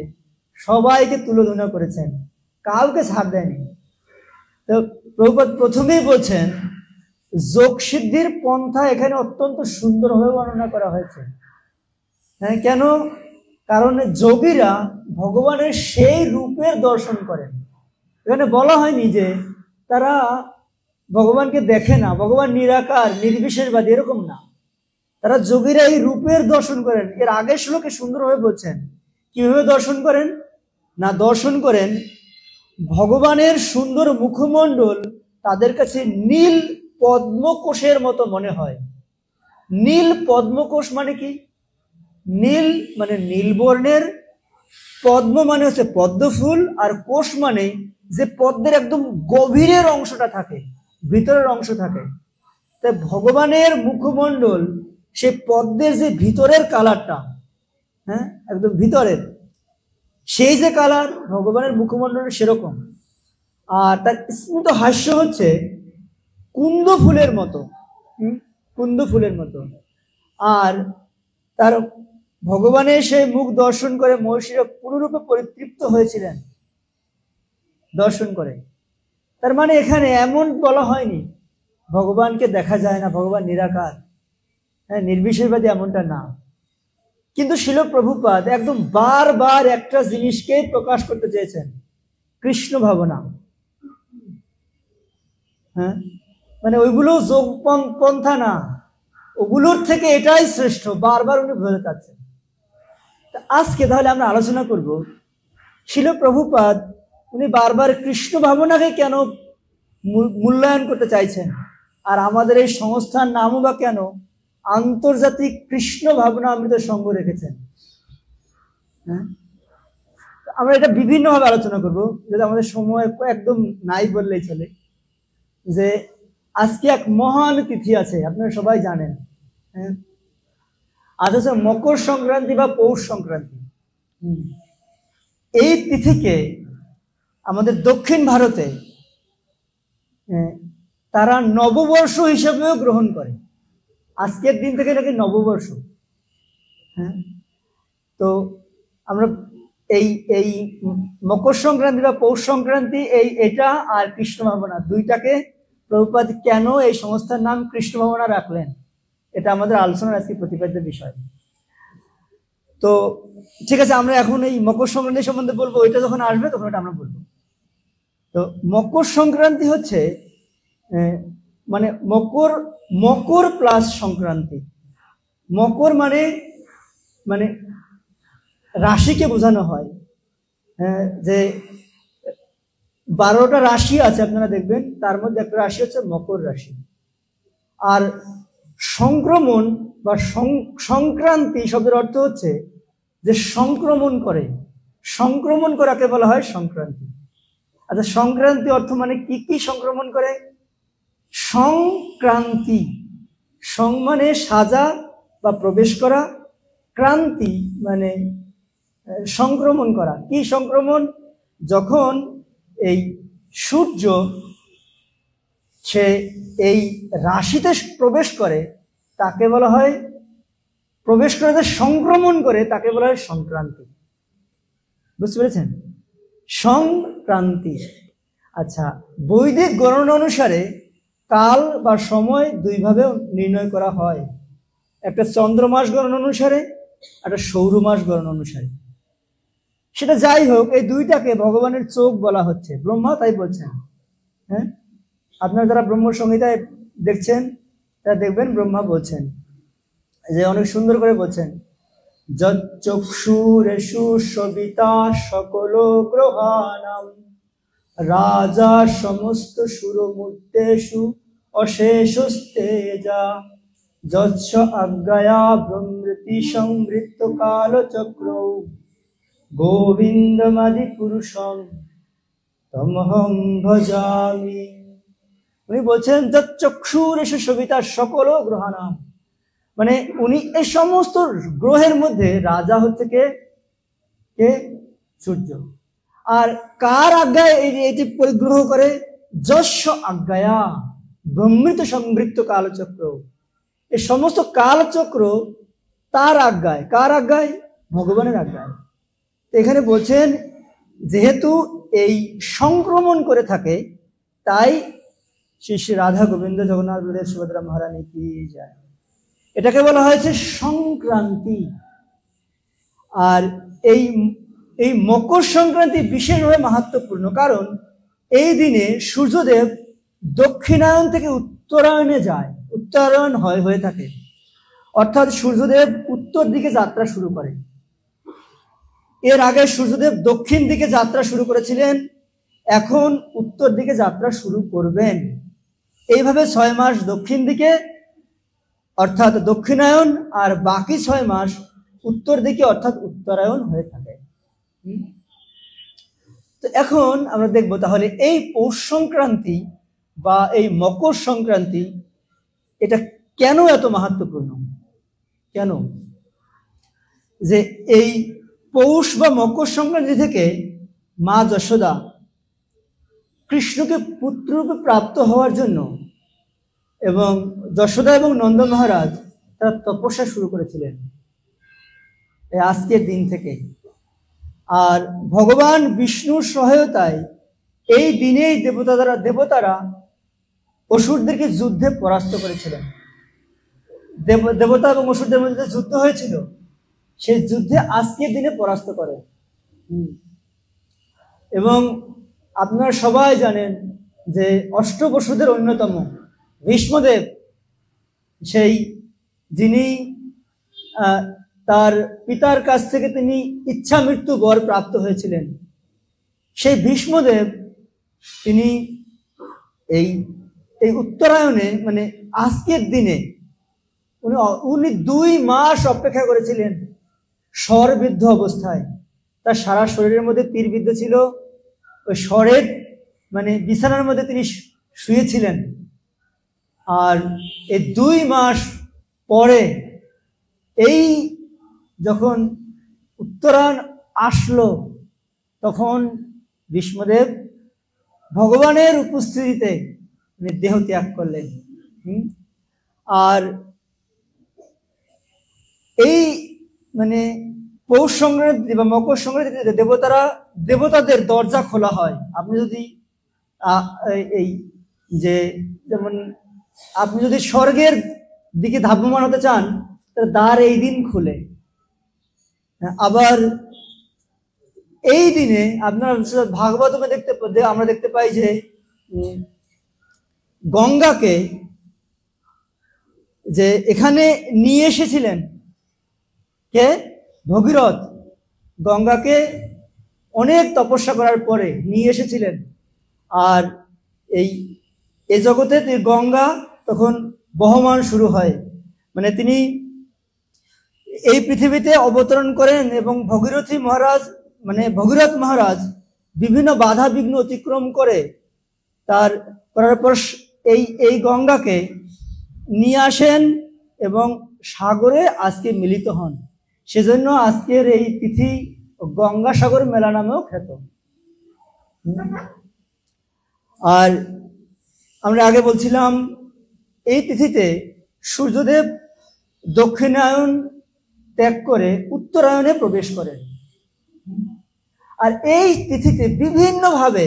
A: সবাইকে তুলোধনা করেছেন, কাউকে ছাড় দেয়নি। তো প্রভুপাদ প্রথমেই বলছেন যোগ সিদ্ধির পন্থা এখানে অত্যন্ত সুন্দরভাবে বর্ণনা করা হয়েছে। হ্যাঁ, কেন? কারণ যোগীরা ভগবানের সেই রূপের দর্শন করেন। এখানে বলা হয়নি যে তারা ভগবানকে দেখে না, ভগবান নিরাকার নির্বিশেষবাদী, এরকম না। তারা যোগীরা এই রূপের দর্শন করেন। এর আগের শ্লোকে সুন্দরভাবে বলছেন কিভাবে দর্শন করেন না, দর্শন করেন ভগবানের সুন্দর মুখমণ্ডল তাদের কাছে নীল পদ্মকোষের মতো মনে হয়। নীল পদ্মকোষ মানে কি? নীল মানে নীলবর্ণের, পদ্ম মানে হচ্ছে পদ্ম ফুল, আর কোষ মানে যে পদ্মের একদম গভীরের অংশটা থাকে, ভিতরের অংশ থাকে। তাই ভগবানের মুখমণ্ডল সেই পদ্মের যে ভিতরের কালারটা, হ্যাঁ, একদম ভিতরের সেই যে কালার ভগবানের মুখমণ্ডলের সেরকম। আর তার স্মিত হাস্য হচ্ছে কুন্দ ফুলের মতো, কুন্দ ফুলের মতো। আর তার ভগবানের সেই মুখ দর্শন করে মহর্ষিরা পুরোরূপে পরিতৃপ্ত হয়েছিলেন দর্শন করে। তার মানে এখানে এমন বলা হয়নি ভগবানকে দেখা যায় না, ভগবান নিরাকার, হ্যাঁ, নির্বিশেষবাদী, এমনটা না। কিন্তু শিল প্রভুপাদ একদম বারবার একটা জিনিসকে প্রকাশ করতে চেয়েছেন, কৃষ্ণ ভাবনা। হ্যাঁ, মানে ওইগুলো যোগ পন্থা না, ওগুলোর থেকে এটাই শ্রেষ্ঠ, বারবার উনি বলে যাচ্ছেন। আজকে তাহলে আমরা আলোচনা করব শিল প্রভুপাদ উনি বারবার কৃষ্ণ ভাবনাকে কেন মূল্যায়ন করতে চাইছেন, আর আমাদের এই সংস্থার নামও বা কেন আন্তর্জাতিক কৃষ্ণ ভাবনা অমৃত সংঘ রেখেছেন। হ্যাঁ, আমরা এটা বিভিন্নভাবে আলোচনা করব, যদি আমাদের সময় একদম নাই বললেই চলে। যে আজকে এক মহান তিথি আছে, আপনারা সবাই জানেন। হ্যাঁ, আজ হচ্ছে মকর সংক্রান্তি বা পৌষ সংক্রান্তি। এই তিথিকে আমাদের দক্ষিণ ভারতে তারা নববর্ষ হিসেবেও গ্রহণ করে। আজকের দিন থেকে নাকি নববর্ষ। হ্যাঁ, তো আমরা এই এই মকর সংক্রান্তি বা পৌষ সংক্রান্তি এটা আর কৃষ্ণ ভাবনা দুইটাকে প্রভুপাদ কেন এই সংস্থার নাম কৃষ্ণ ভাবনা রাখলেন, এটা আমাদের আলোচনার আজকে প্রতিপাদ্য বিষয়। তো ঠিক আছে, আমরা এখন এই মকর সংক্রান্তি সম্বন্ধে বলবো, এটা যখন আসবে তখন এটা আমরা বলবো। তো মকর সংক্রান্তি হচ্ছে মানে মকর, মকর প্লাস সংক্রান্তি। মকর মানে মানে রাশিকে বোঝানো হয়, যে 12টা রাশি আছে আপনারা দেখবেন, তার মধ্যে একটা রাশি হচ্ছে মকর রাশি। আর সংক্রমণ বা সংক্রান্তি শব্দের অর্থ হচ্ছে যে সংক্রমণ করে, সংক্রমণ করাকে বলা হয় সংক্রান্তি। আচ্ছা, সংক্রান্তি অর্থ মানে কি কি সংক্রমণ করে? সংক্রান্তি, সং মানে সাজা বা প্রবেশ করা, ক্রান্তি মানে সংক্রমণ করা। কি সংক্রমণ? যখন এই সূর্য সে এই রাশিতে প্রবেশ করে তাকে বলা হয়, প্রবেশ করে যে সংক্রমণ করে তাকে বলা হয় সংক্রান্তি। বুঝতে পেরেছেন? সংক্রান্তি। আচ্ছা, বৈদিক গণনা অনুসারে কাল বা সময় দুইভাবে নির্ণয় করা হয়, একটা চন্দ্রমাস গণনা অনুসারে, একটা সৌরমাস গণনা অনুসারে। সেটা যাই হোক, এই দুইটাকে ভগবানের চোখ বলা হচ্ছে, ব্রহ্মা তাই বলছেন। হ্যাঁ, আপনারা যারা ব্রহ্ম সংহিতায় দেখছেন তারা দেখবেন ব্রহ্মা বলছেন যে অনেক সুন্দর করে বলছেন, যচ্চক্ষুরেষু সবিতা সকল গ্রহাণাম রাজা সমস্ত সুরমূর্তেষু অশেষস্তেজা যচ্ছ আজ্ঞায়া ব্রহ্মৃতি সংবৃত্ত কালচক্র গোবিন্দমাদি পুরুষং তমহং ভজামি। উনি বলছেন যচ্চক্ষুরেষু সবিতা সকল গ্রহাণাম, মানে উনি এই সমস্ত গ্রহের মধ্যে রাজা হচ্ছে কে? কে? সূর্য। আর কার আজ্ঞায় এটি পরিগ্রহ করে? যস্য আজ্ঞায়া ব্রহ্মৃত সংবৃত্ত কালচক্র, এই সমস্ত কালচক্র তার আজ্ঞায়। কার আজ্ঞায়? ভগবানের আজ্ঞায়। এখানে বলছেন যেহেতু এই সংক্রমণ করে থাকে, তাই শ্রী শ্রী রাধা গোবিন্দ জগন্নাথ বলদেব সুভদ্রা মহারানী কি যায়, এটাকে বলা হয়েছে সংক্রান্তি। আর এই এই মকর সংক্রান্তি বিশেষভাবে মাহাত্ম্যপূর্ণ, কারণ এই দিনে সূর্যদেব দক্ষিণায়ন থেকে উত্তরায়ণে যায়, উত্তরায়ণ হয়ে থাকে, অর্থাৎ সূর্যদেব উত্তর দিকে যাত্রা শুরু করে। এর আগে সূর্যদেব দক্ষিণ দিকে যাত্রা শুরু করেছিলেন, এখন উত্তর দিকে যাত্রা শুরু করবেন। এইভাবে 6 মাস দক্ষিণ দিকে অর্থাৎ দক্ষিণায়ন, আর বাকি 6 মাস উত্তর দিকে অর্থাৎ উত্তরায়ণ হয়ে থাকে। তো এখন আমরা দেখব তাহলে এই পৌষ সংক্রান্তি বা এই মকর সংক্রান্তি এটা কেন এত মাহাত্ম্যপূর্ণ। কেন? যে এই পৌষ বা মকর সংক্রান্তি থেকে মা যশোদা কৃষ্ণকে পুত্ররূপে প্রাপ্ত হওয়ার জন্য এবং যশোদা এবং নন্দ মহারাজ তারা তপস্যা শুরু করেছিলেন আজকের দিন থেকে। আর ভগবান বিষ্ণুর সহায়তায় এই দিনেই দেবতারা অসুরদেরকে যুদ্ধে পরাস্ত করেছিলেন। দেবতা এবং অসুরদের মধ্যে যে যুদ্ধ হয়েছিল, সেই যুদ্ধে আজকের দিনে পরাস্ত করে। এবং আপনারা সবাই জানেন যে অষ্টবসুদের অন্যতম ভীষ্মদেব, সেই যিনি তার পিতার কাছ থেকে তিনি ইচ্ছা মৃত্যু বর প্রাপ্ত হয়েছিলেন, সেই ভীষ্মদেব তিনি এই এই উত্তরায়ণে মানে আজকের দিনে উনি 2 মাস অপেক্ষা করেছিলেন স্বরবিদ্ধ অবস্থায়। তার সারা শরীরের মধ্যে তীরবিদ্ধ ছিল, ওই স্বরের মানে বিছানার মধ্যে তিনি শুয়েছিলেন। আর এই 2 মাস পরে এই যখন উত্তরায়ণ আসলো, তখন ভীষ্মদেব ভগবানের উপস্থিতিতে দেহ ত্যাগ করলেন। আর এই মানে পৌষ সংক্রান্তি বা মকর সংক্রান্তিতে দেবতাদের দরজা খোলা হয়। আপনি যদি এই যে যেমন আপনি যদি স্বর্গের দিকে ধাবমান হতে চান, তাহলে দ্বার এই দিন খুলে। আবার এই দিনে আপনারা ভাগবতমে আমরা দেখতে পাই যে গঙ্গাকে যে এখানে নিয়ে এসেছিলেন কে? ভগীরথ। গঙ্গাকে অনেক তপস্যা করার পরে নিয়ে এসেছিলেন। আর এই জগতে গঙ্গা তখন বহমান শুরু হয়, মানে তিনি এই পৃথিবীতে অবতরণ করেন এবং ভগীরথ মহারাজ বিভিন্ন বাধা বিঘ্ন অতিক্রম করে করার পর এই গঙ্গাকে নিয়ে আসেন এবং সাগরে আজকে মিলিত হন। সেজন্য আজকের এই তিথি গঙ্গাসাগর মেলা নামেও খ্যাত। আর আমরা আগে বলছিলাম এই তিথিতে সূর্যদেব দক্ষিণায়ন ত্যাগ করে উত্তরায়ণে প্রবেশ করেন। আর এই তিথিতে বিভিন্নভাবে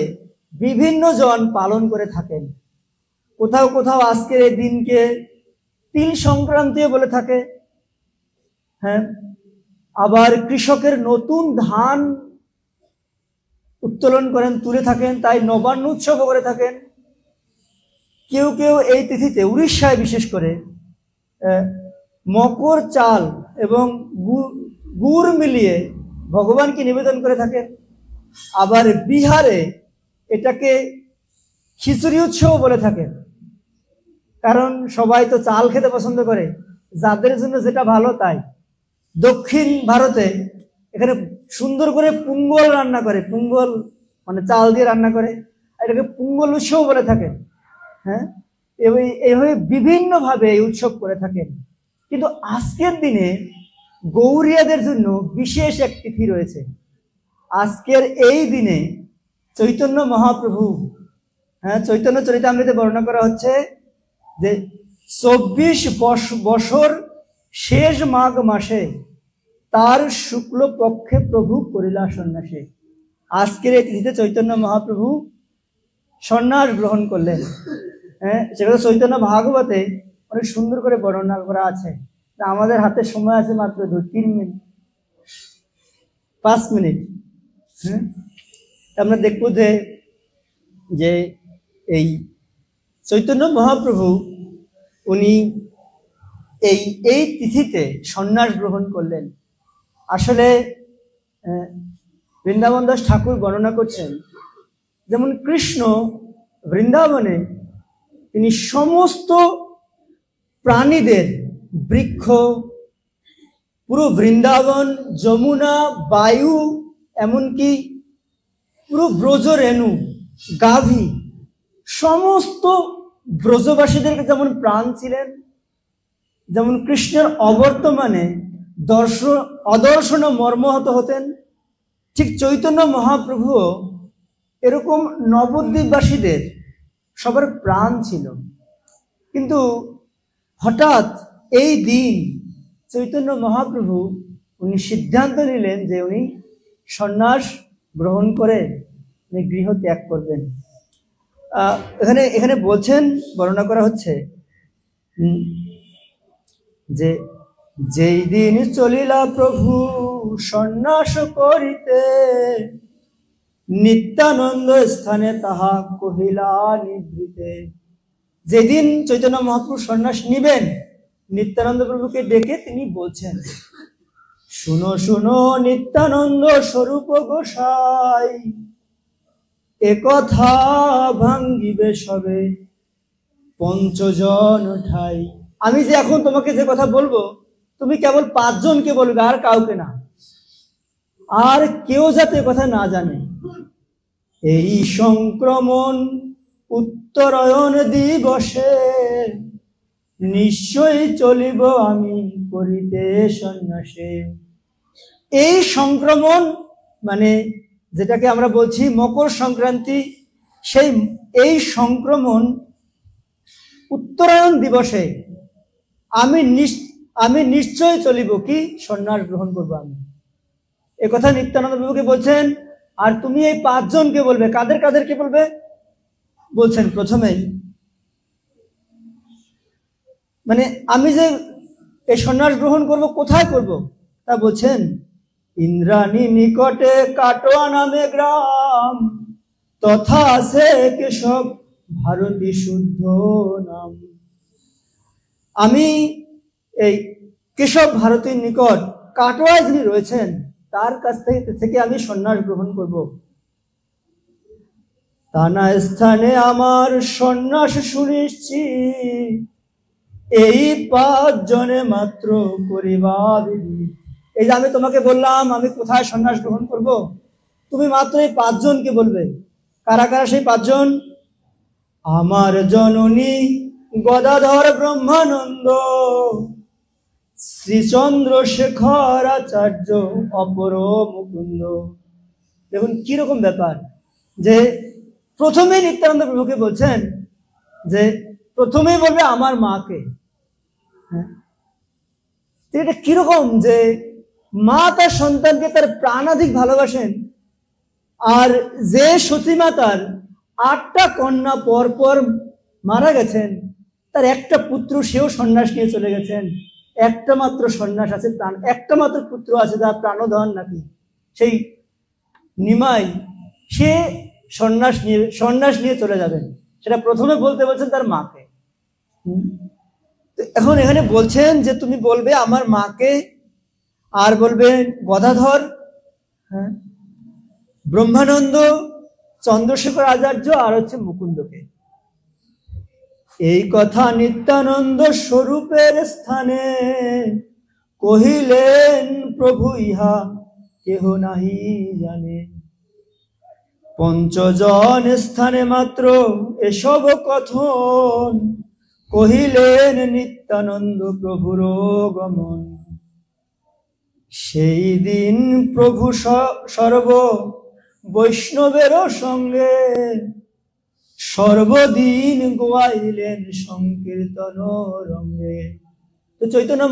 A: বিভিন্ন জন পালন করে থাকেন। কোথাও কোথাও আজকের এই দিনকে তিল সংক্রান্তিও বলে থাকে। হ্যাঁ, আবার কৃষকের নতুন ধান উত্তোলন করেন, তুলে থাকেন, তাই নবান্ন উৎসব করে থাকেন। কেউ কেউ এই তিথিতে উড়িষ্যায় বিশেষ করে মকর চাল এবং গুড় মিলিয়ে ভগবানকে নিবেদন করে থাকেন। আবার বিহারে এটাকে খিচুড়ি উৎসব বলে থাকেন, কারণ সবাই তো চাল খেতে পছন্দ করে, যাদের জন্য যেটা ভালো তাই। দক্ষিণ ভারতে এখানে সুন্দর করে পুঙ্গল রান্না করে, পুঙ্গল মানে চাল দিয়ে রান্না করে, এটাকে পুঙ্গল উৎসব বলে থাকেন। হ্যাঁ, এইভাবে বিভিন্নভাবে এই উৎসব করে থাকেন। কিন্তু আজকের দিনে গৌড়িয়াদের জন্য বিশেষ এক তিথি রয়েছে। আজকের এই দিনে চৈতন্য মহাপ্রভু, হ্যাঁ, চৈতন্য চরিতামৃতে বর্ণনা করা হচ্ছে যে 24 বছর শেষ মাঘ মাসে তার শুক্ল পক্ষে প্রভু করিলা সন্ন্যাসে। আজকের এই তিথিতে চৈতন্য মহাপ্রভু সন্ন্যাস গ্রহণ করলেন। হ্যাঁ, সেটা চৈতন্য ভাগবতে অনেক সুন্দর করে বর্ণনা করা আছে। আমাদের হাতে সময় আছে মাত্র 5 মিনিট। হ্যাঁ, আমরা দেখব যে এই চৈতন্য মহাপ্রভু উনি এই তিথিতে সন্ন্যাস গ্রহণ করলেন। আসলে বৃন্দাবন দাস ঠাকুর বর্ণনা করছেন, যেমন কৃষ্ণ বৃন্দাবনে তিনি সমস্ত প্রাণীদের, বৃক্ষ, পুরো বৃন্দাবন, যমুনা, বায়ু, এমনকি পুরো ব্রজরেণু, গাভী, সমস্ত ব্রজবাসীদেরকে যেমন প্রাণ ছিলেন, যেমন কৃষ্ণের অবর্তমানে অদর্শন মর্মহত হতেন, ঠিক চৈতন্য মহাপ্রভুও এরকম নবদ্বীপবাসীদের সবার প্রাণ ছিল। কিন্তু হঠাৎ এই দিন চৈতন্য মহাপ্রভু উনি সিদ্ধান্ত নিলেন যে উনি সন্ন্যাস গ্রহণ করে উনি গৃহ ত্যাগ করবেন। এখানে বলছেন, বর্ণনা করা হচ্ছে যে যেই দিন চলিলা প্রভু সন্ন্যাস করিতে, নিত্যানন্দ স্থানে তাহা কহিলা নিভৃতে। যেদিন চৈতন্য মহাপ্রভু সন্ন্যাস নিবেন, নিত্যানন্দ প্রভুকে ডেকে তিনি বলছেন, শুনো শুনো নিত্যানন্দ স্বরূপ গোসাই, একথা ভাঙ্গিবে সবে পঞ্চজন ঠাই। আমি যে এখন তোমাকে যে কথা বলবো, তুমি কেবল 5 জনকে বলবে, আর কাউকে না, আর কেউ যাতে কথা না জানে। এই সংক্রমণ উত্তরায়ণ দিবসে নিশ্চয়ই চলিব আমি করিতে সন্ন্যাসে। এই সংক্রমণ মানে যেটাকে আমরা বলছি মকর সংক্রান্তি, এই সংক্রমণ উত্তরায়ণ দিবসে আমি নিশ্চয় চলিব, কি সন্ন্যাস গ্রহণ করবো আমি। এ কথা নিত্যানন্দ প্রভুকে বলছেন। আর তুমি এই 5 জনকে বলবে। কাদের কাদেরকে বলবে বলছেন? প্রথমেই মানে আমি যে এই সন্ন্যাস গ্রহণ করব, কোথায় করব তা বলছেন। ইন্দ্রাণী নিকটে কাটোয়া নামে গ্রাম, তথা আছে কেশব ভারতী শুদ্ধ নাম। আমি এই কেশব ভারতীর নিকট কাটোয়ায় যিনি রয়েছেন তার কাছ থেকে আমি সন্ন্যাস গ্রহণ করব। তানা স্থানে আমার সন্ন্যাস সুনিশ্চিত, এই 5 জনে মাত্র করিবা বিধি। এই যে আমি তোমাকে বললাম আমি কোথায় সন্ন্যাস গ্রহণ করব, তুমি মাত্র এই 5 জনকে বলবে। কারা কারা সেই 5 জন? আমার জননী গদাধর ব্রহ্মানন্দ, শ্রী চন্দ্রশেখর আচার্য অপর মুকুন্দ। দেখুন কিরকম ব্যাপার, যে প্রথমে নিত্যানন্দ প্রভুকে বলছেন যে প্রথমেই বলবে আমার মাকে। হ্যাঁ, এটা কিরকম যে মা তার সন্তানকে তার প্রাণাধিক ভালোবাসেন, আর যে সতীমাতার 8টা কন্যা পর পর মারা গেছেন, তার একটা পুত্র সেও সন্ন্যাস নিয়ে চলে গেছেন। একটা মাত্র সন্ন্যাস আছে, একটা মাত্র পুত্র আছে যার প্রাণধন নাকি সেই নিমাই, সে সন্ন্যাস নিয়ে চলে যাবেন। সেটা প্রথমে বলতে বলছেন তার মাকে। এখন এখানে বলছেন যে তুমি বলবে আমার মাকে, আর বলবে গদাধর, হ্যাঁ, ব্রহ্মানন্দ, চন্দ্রশেখর আচার্য আর হচ্ছে মুকুন্দকে। এই কথা নিত্যানন্দ স্বরূপের স্থানে কহিলেন প্রভু, ইহা কেহ নাহি জানে। 5 জন স্থানে মাত্র এসব কথন, কহিলেন নিত্যানন্দ প্রভুর গমন। সেই দিন প্রভু সর্ব বৈষ্ণবের সঙ্গে সর্বদিন গোয়াইলেন সংকীর্তন রঙ্গে। তো চৈতন্য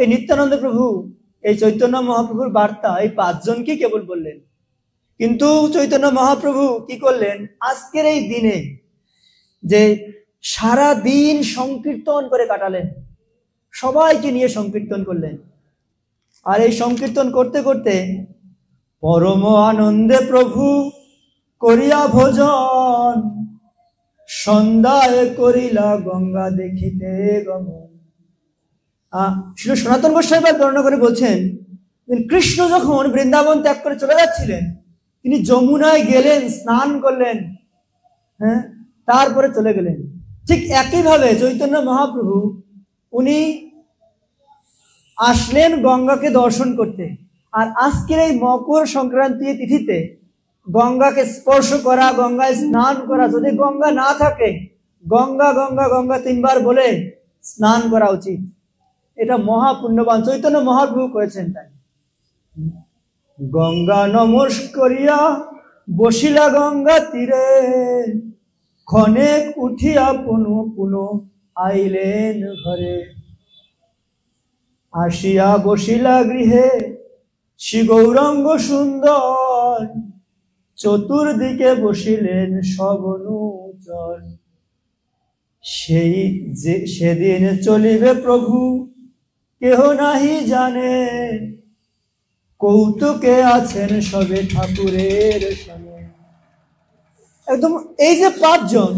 A: এই নিত্যানন্দ প্রভু, এই চৈতন্য মহাপ্রভুর বার্তা এই 5 জনকে কেবল বললেন, কিন্তু চৈতন্য মহাপ্রভু কি করলেন? আজকের এই দিনে যে সারা দিন সংকীর্তন করে কাটালেন, সবাইকে নিয়ে সংকীর্তন করলেন। আর এই সংকীর্তন করতে করতে পরম আনন্দে প্রভু করিয়া ভোজন, সন্ধ্যায় করিলা গঙ্গা দেখিতে গমন। শ্রী সনাতন গোস্বামী বর্ণনা করে বলছেন, কৃষ্ণ যখন বৃন্দাবন ত্যাগ করে চলে যাচ্ছিলেন, তিনি যমুনায় গেলেন, স্নান করলেন, হ্যাঁ, তারপরে চলে গেলেন। ঠিক একইভাবে চৈতন্য মহাপ্রভু উনি আসলেন গঙ্গাকে দর্শন করতে। আর আজকের এই মকর সংক্রান্তি তিথিতে গঙ্গাকে স্পর্শ করা, গঙ্গায় স্নান করা, যদি গঙ্গা না থাকে গঙ্গা গঙ্গা গঙ্গা 3 বার বলে স্নান করা উচিত। এটা মহাপুণ্যবান চৈতন্য মহাপ্রভু করেছেন। তাই গঙ্গা নমস্করিয়া বসিলা গঙ্গা তীরে, ক্ষণেক উঠিয়া পুনঃ আইলেন ঘরে। আসিয়া বসিলা গৃহে শ্রী গৌরাঙ্গ সুন্দর, চতুর্দিকে বসিলেন সব অনুচর। সেদিন চলিবে প্রভু কেহ নাহি জানে, কৌতুকে আছেন সবে ঠাকুরের সনে। একদম এই যে 5 জন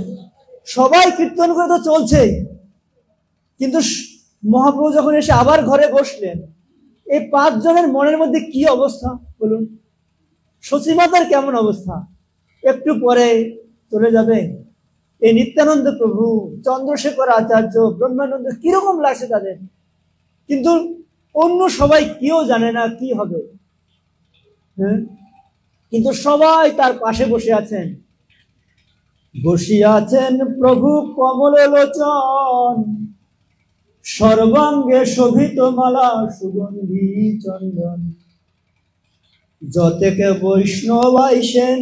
A: সবাই কীর্তন করে তো চলছেই, কিন্তু মহাপ্রভু যখন এসে আবার ঘরে বসলেন, এই 5 জনের মনের মধ্যে কি অবস্থা বলুন? সচিমাতার কেমন অবস্থা? একটু পরে চলে যাবে। এই নিত্যানন্দ প্রভু, চন্দ্রশেখর আচার্য, ব্রহ্মানন্দ কিরকম লাগছে তাদের, কিন্তু অন্য সবাই কেউ জানে না কি হবে। হ্যাঁ, কিন্তু সবাই তার পাশে বসে আছেন। বসিয়া আছেন প্রভু কমল লোচন, সর্বাঙ্গে শোভিত মালা সুগন্ধি চন্দন। যতেকে বৈষ্ণব আইসেন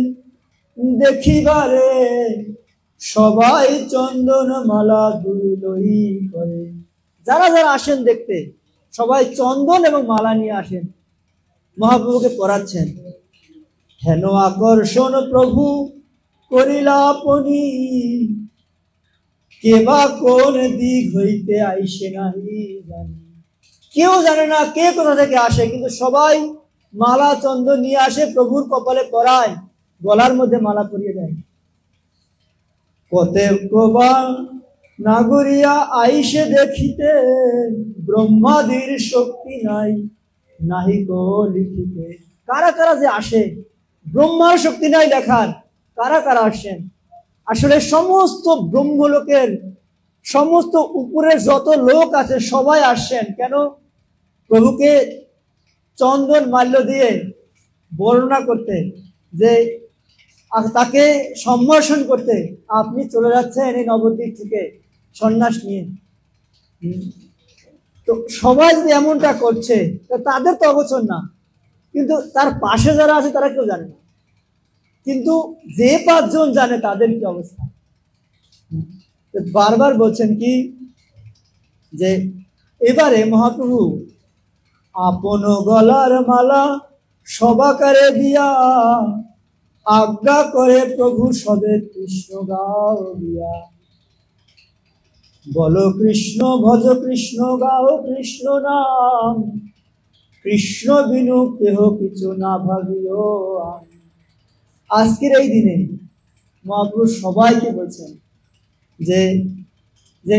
A: দেখিবারে, সবাই চন্দন মালা দুই লই করে। যারা যারা আসেন দেখতে সবাই চন্দন এবং মালা নিয়ে আসেন, মহাপ্রভুকে পরাচ্ছেন। হেন আকর্ষণ প্রভু করিলা আপনি, কেবা কোন দিক হইতে আইসে নাহি জানি। কেউ জানে না কে কোথা থেকে আসে, কিন্তু সবাই মালা চন্দন নিয়ে আসে, প্রভুর কপালে পরায়, গলার মধ্যে মালা পরিয়ে দেয়। কতেকবার নাগরিয়া আইসে দেখিতে, ব্রহ্মাদির শক্তি নাই নাহি গো লিখিতে। কারা কারা যে আসে, ব্রহ্মার শক্তি নাই দেখার, কারা কারা আসেন? আসলে সমস্ত ব্রহ্মলোকের সমস্ত উপরের যত লোক আছে সবাই আসছেন। কেন? প্রভুকে চন্দন মাল্য দিয়ে বর্ণনা করতে, যে তাকে সম্ভাষণ করতে, আপনি চলে যাচ্ছেন এই নবদ্বীপ থেকে সন্ন্যাস নিয়ে। তো সবাই যদি এমনটা করছে, তাদের তো অগোচর না, কিন্তু তার পাশে যারা আছে তারা কেউ জানে না। কিন্তু যে 5 জন জানে তাদের কি অবস্থা। বারবার বলছেন কি, যে এবারে মহাপ্রভু আপন গলার মালা সবাকারে দিয়া, আজ্ঞা করে প্রভু সবে কৃষ্ণ গাও দিয়া। বলো কৃষ্ণ ভজ কৃষ্ণ গাও কৃষ্ণ নাম, কৃষ্ণ বিনু কেহ কিছু না ভাবিও। আজকের এই দিনে মহাপ্রভু সবাইকে বলছেন যে যে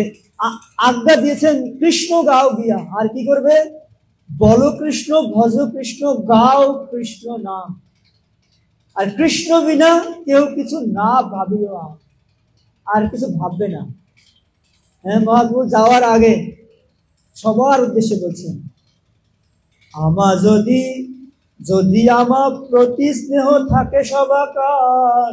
A: আজ্ঞা দিয়েছেন কৃষ্ণ গাও গিয়া, আর কি করবে? বলো কৃষ্ণ ভজ কৃষ্ণ গাও কৃষ্ণ নাম, আর কৃষ্ণ বিনা কেউ কিছু না ভাবিও, আর কিছু ভাববে না। হ্যাঁ, মহাপ্রভু যাওয়ার আগে সবার উদ্দেশ্যে বলছেন, আমা যদি যদি আমার প্রতি স্নেহ থাকে সবাকার,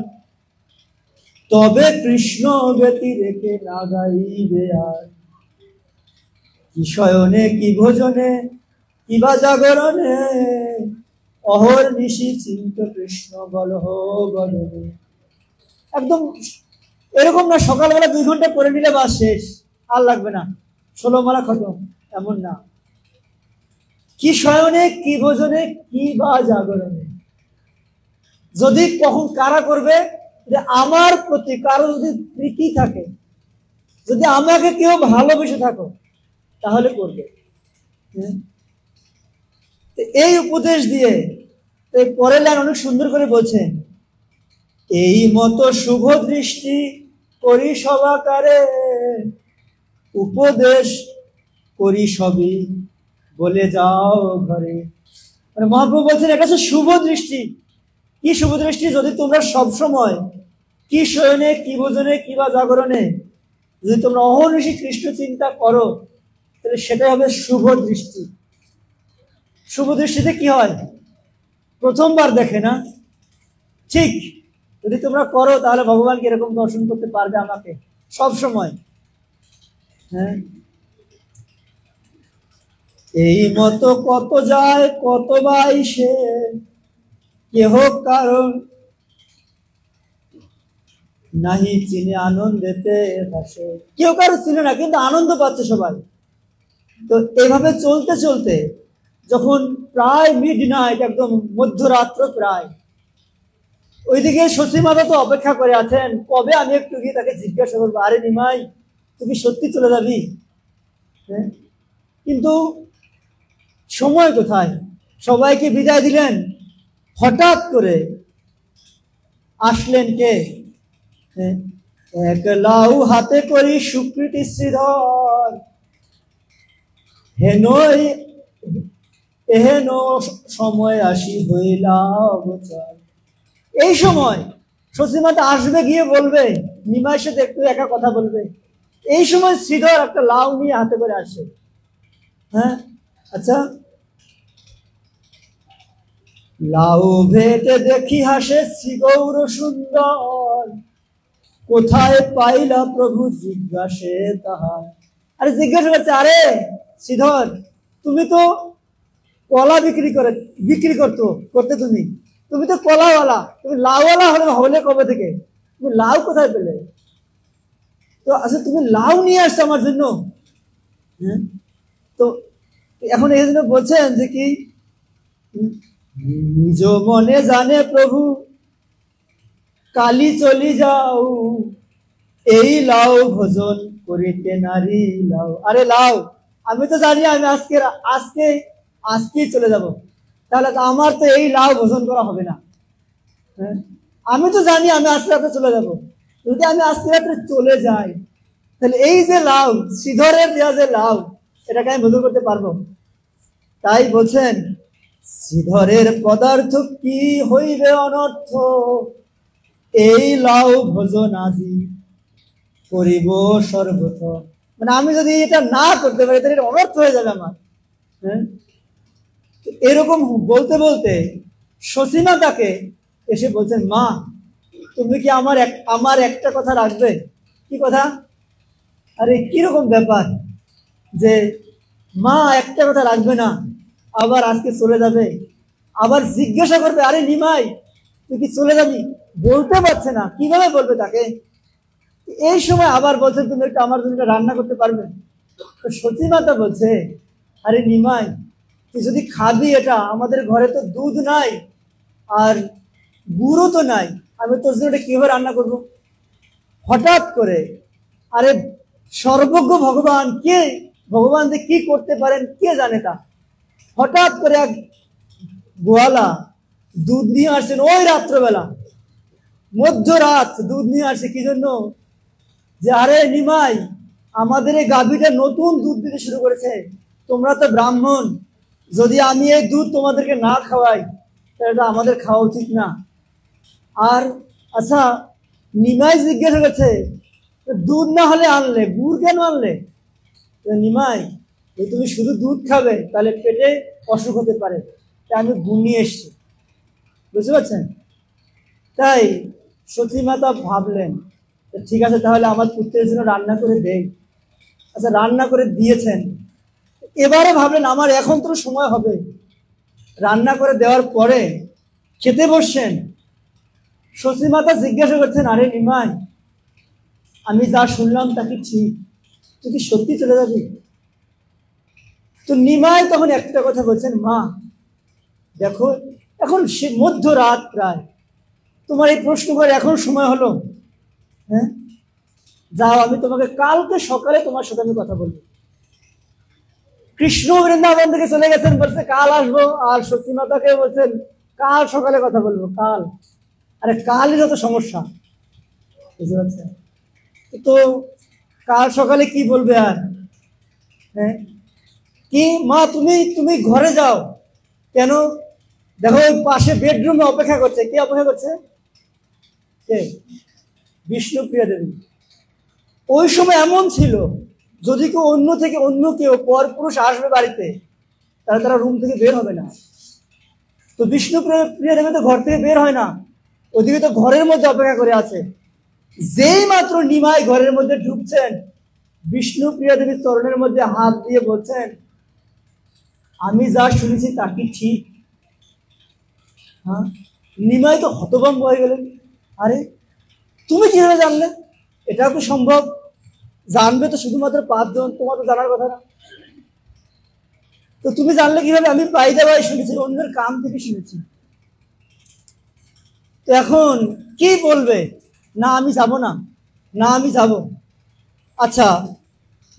A: তবে কৃষ্ণ ব্যতি রেখে না গাইবে আর। কি শয়নে কি ভোজনে কিবা জাগরণে, অহর নিশি চিন্ত কৃষ্ণ বলহ বলবে। একদম এরকম না সকালবেলা 2 ঘন্টা পড়ে নিলে বাস শেষ, আর লাগবে না, 16 মালা খতম, এমন না। কি শয়নে কি ভোজনে কি বা জাগরণে। যদি কখন কারা করবে, যে আমার প্রতি কারো যদি প্রীতি থাকে, যদি আমাকে কেউ ভালোবেসে থাকো, তাহলে করবে। এই উপদেশ দিয়ে পরের লাইন অনেক সুন্দর করে বলছেন, এই মতো শুভ দৃষ্টি করি সবাকারে, উপদেশ করি সবই বলে যাও ঘরে। মানে মহাপ্রভু বলছেন এটা হচ্ছে শুভ দৃষ্টি। কি শুভ দৃষ্টি? যদি তোমরা সব সময় কি শয়নে কি ভোজনে কি বা জাগরণে যদি তোমরা অহর্নিশি কৃষ্ণ চিন্তা করো, তাহলে সেটাই হবে শুভ দৃষ্টি। শুভ দৃষ্টিতে কি হয়? প্রথমবার দেখে না, ঠিক যদি তোমরা করো তাহলে ভগবানকে এরকম দর্শন করতে পারবে আমাকে সব সময়। হ্যাঁ, এই মতো কত যায় কত বাই সে, কেহ কারণ নাহি চিনে আনন্দেতে ভাসে। কেউ কারো চিনে না, কিন্তু আনন্দ পাচ্ছে সবাই। তো এভাবে চলতে চলতে যখন প্রায় মিডনাইট, একদম মধ্যরাত্র প্রায়, ওইদিকে সচিমাতা তো অপেক্ষা করে আছেন, কবে আমি একটু গিয়ে তাকে জিজ্ঞাসা করবো, আরে নিমাই তুমি সত্যি চলে যাবি? হ্যাঁ, কিন্তু সময় কোথায়? সবাইকে বিদায় দিলেন, হঠাৎ করে আসলেন কে? এক লাউ হাতে করি সুকৃতি শ্রীধর, হেনই এহেন সময় আসি হইলা অবচার। এই সময় সচিমাতা আসবে, গিয়ে বলবে নিমাইয়ের সাথে একটু একা কথা বলবে। এই সময় শ্রীধর একটা লাউ নিয়ে হাতে করে আসে। হ্যাঁ, আচ্ছা, লাউ ভেটে দেখি হাসে শ্রী গৌর সুন্দর, কোথায় পাইলা প্রভু জিজ্ঞাসে তাহার। আরে জিজ্ঞাসা করছে, আরে শ্রীধর তুমি তো কলা বিক্রি করতে তুমি তো কলাওয়ালা, তুমি লাউওয়ালা হলে কবে থেকে? তুমি লাউ কোথায় পেলে? তো আচ্ছা তুমি লাউ নিয়ে আসছো আমার জন্য? হ্যাঁ, তো এখন এই জন্য বলছেন যে কি, নিজ মনে জানে প্রভু কালি চলি যাও, এই লাও ভোজন করিতে নারী লাও। আরে লাও, আমি তো জানি আমি আজকেই চলে যাব, তাহলে তো আমার তো এই লাউ ভোজন করা হবে না। হ্যাঁ, আমি তো জানি আমি আজকে রাতে চলে যাব, যদি আমি আজকে রাতে চলে যাই তাহলে এই যে লাউ, শ্রীধরের দেওয়া যে লাউ, এটাকে আমি ভোজন করতে পারবো? তাই বলছেন শ্রীধরের পদার্থ কি হইবে অনর্থ, এই লাউ ভোজন আজি করিব সর্বত। মানে আমি যদি এটা না করতে পারি তাহলে এটা অনর্থ হয়ে যাবে আমার। হ্যাঁ, এরকম বলতে বলতে সসীমা তাকে এসে বলছেন, মা তুমি কি আমার একটা কথা রাখবে? কি কথা? আরে কিরকম ব্যাপার যে মা একটা কথা রাখবে না, আবার আজকে চলে যাবে, আবার জিজ্ঞাসা করবে আরে নিমাই তুই কি চলে যাবি? বলতে পারছে না, কিভাবে বলবে তাকে? এই সময় আবার বলছে তুমি একটু আমার জন্য রান্না করতে পারবে? তো সতীমাতা বলছে আরে নিমাই তুই যদি খাবি, এটা আমাদের ঘরে তো দুধ নাই আর গুঁড়ো তো নাই, আমি তোর জন্য এটা কিভাবে রান্না করবো? হঠাৎ করে, আরে সর্বজ্ঞ ভগবান, কে ভগবান যে কি করতে পারেন কে জানে তা, হঠাৎ করে এক গোয়ালা দুধ নিয়ে আসছেন ওই রাত্রবেলা, মধ্যরাত দুধ নিয়ে আসছে। কি জন্য? যে আরে নিমাই আমাদের এই গাভীটা নতুন দুধ দিতে শুরু করেছে, তোমরা তো ব্রাহ্মণ, যদি আমি এই দুধ তোমাদেরকে না খাওয়াই তাহলে এটা আমাদের খাওয়া উচিত না। আর আচ্ছা, নিমাই জিজ্ঞাসা করছে দুধ না হলে আনলে, গুড় কেন আনলে? নিমাই তুমি শুধু দুধ খাবে তাহলে পেটে অসুখ হতে পারে, তাই আমি গুড় নিয়ে এসছি। বুঝতে পারছেন? তাই সতীমাতা ভাবলেন ঠিক আছে তাহলে আমার পুত্রের জন্য রান্না করে দেই। আচ্ছা, রান্না করে দিয়েছেন। এবারে ভাবলেন আমার এখন তো সময় হবে, রান্না করে দেওয়ার পরে খেতে বসছেন। সতীমাতা জিজ্ঞাসা করছেন আরে নিমাই আমি যা শুনলাম তা কি ঠিক? তুই কি সত্যি চলে যাবি? তো নিমাই তখন একটা কথা বলছেন, মা দেখো এখন সে মধ্যরাত প্রায়, তোমার এই প্রশ্ন করে এখন সময় হলো? হ্যাঁ, যাও আমি তোমাকে কালকে সকালে তোমার সাথে আমি কথা বলবো। কৃষ্ণ বৃন্দাবন থেকে চলে গেছেন, বলছে কাল আসবো, আর সতীমাতাকে বলছেন কাল সকালে কথা বলবো। কাল, আরে কালই যত সমস্যা, বুঝতে পারছেন? তো কাল সকালে কি বলবে আর? হ্যাঁ, কি মা তুমি ঘরে যাও। কেন? দেখো ওই পাশে বেডরুমে অপেক্ষা করছে। কে অপেক্ষা করছে? কে? বিষ্ণুপ্রিয়া দেবী। ওই সময় এমন ছিল যদি কেউ অন্য কেউ পরপুরুষ আসবে বাড়িতে তাহলে তারা রুম থেকে বের হবে না। তো বিষ্ণুপ্রিয়া দেবী তো ঘর থেকে বের হয় না, ওদিকে তো ঘরের মধ্যে অপেক্ষা করে আছে। যেই মাত্র নিমাই ঘরের মধ্যে ঢুকছেন, বিষ্ণুপ্রিয়া দেবীর চরণের মধ্যে হাত দিয়ে বলছেন আমি যা শুনেছি তা কি ঠিক? হ্যাঁ, নিমাই তো হতভম্ব হয়ে গেলেন। আরে তুমি কিভাবে জানলে? এটাও কি সম্ভব? জানবে তো শুধুমাত্র 5 জন, তোমার তো জানার কথা না। তো তুমি জানলে কিভাবে? আমি পাইদা ভাই শুনেছি, অন্যের কান থেকে শুনেছি। তো এখন কি বলবে? না আমি যাব না, না আমি যাব। আচ্ছা,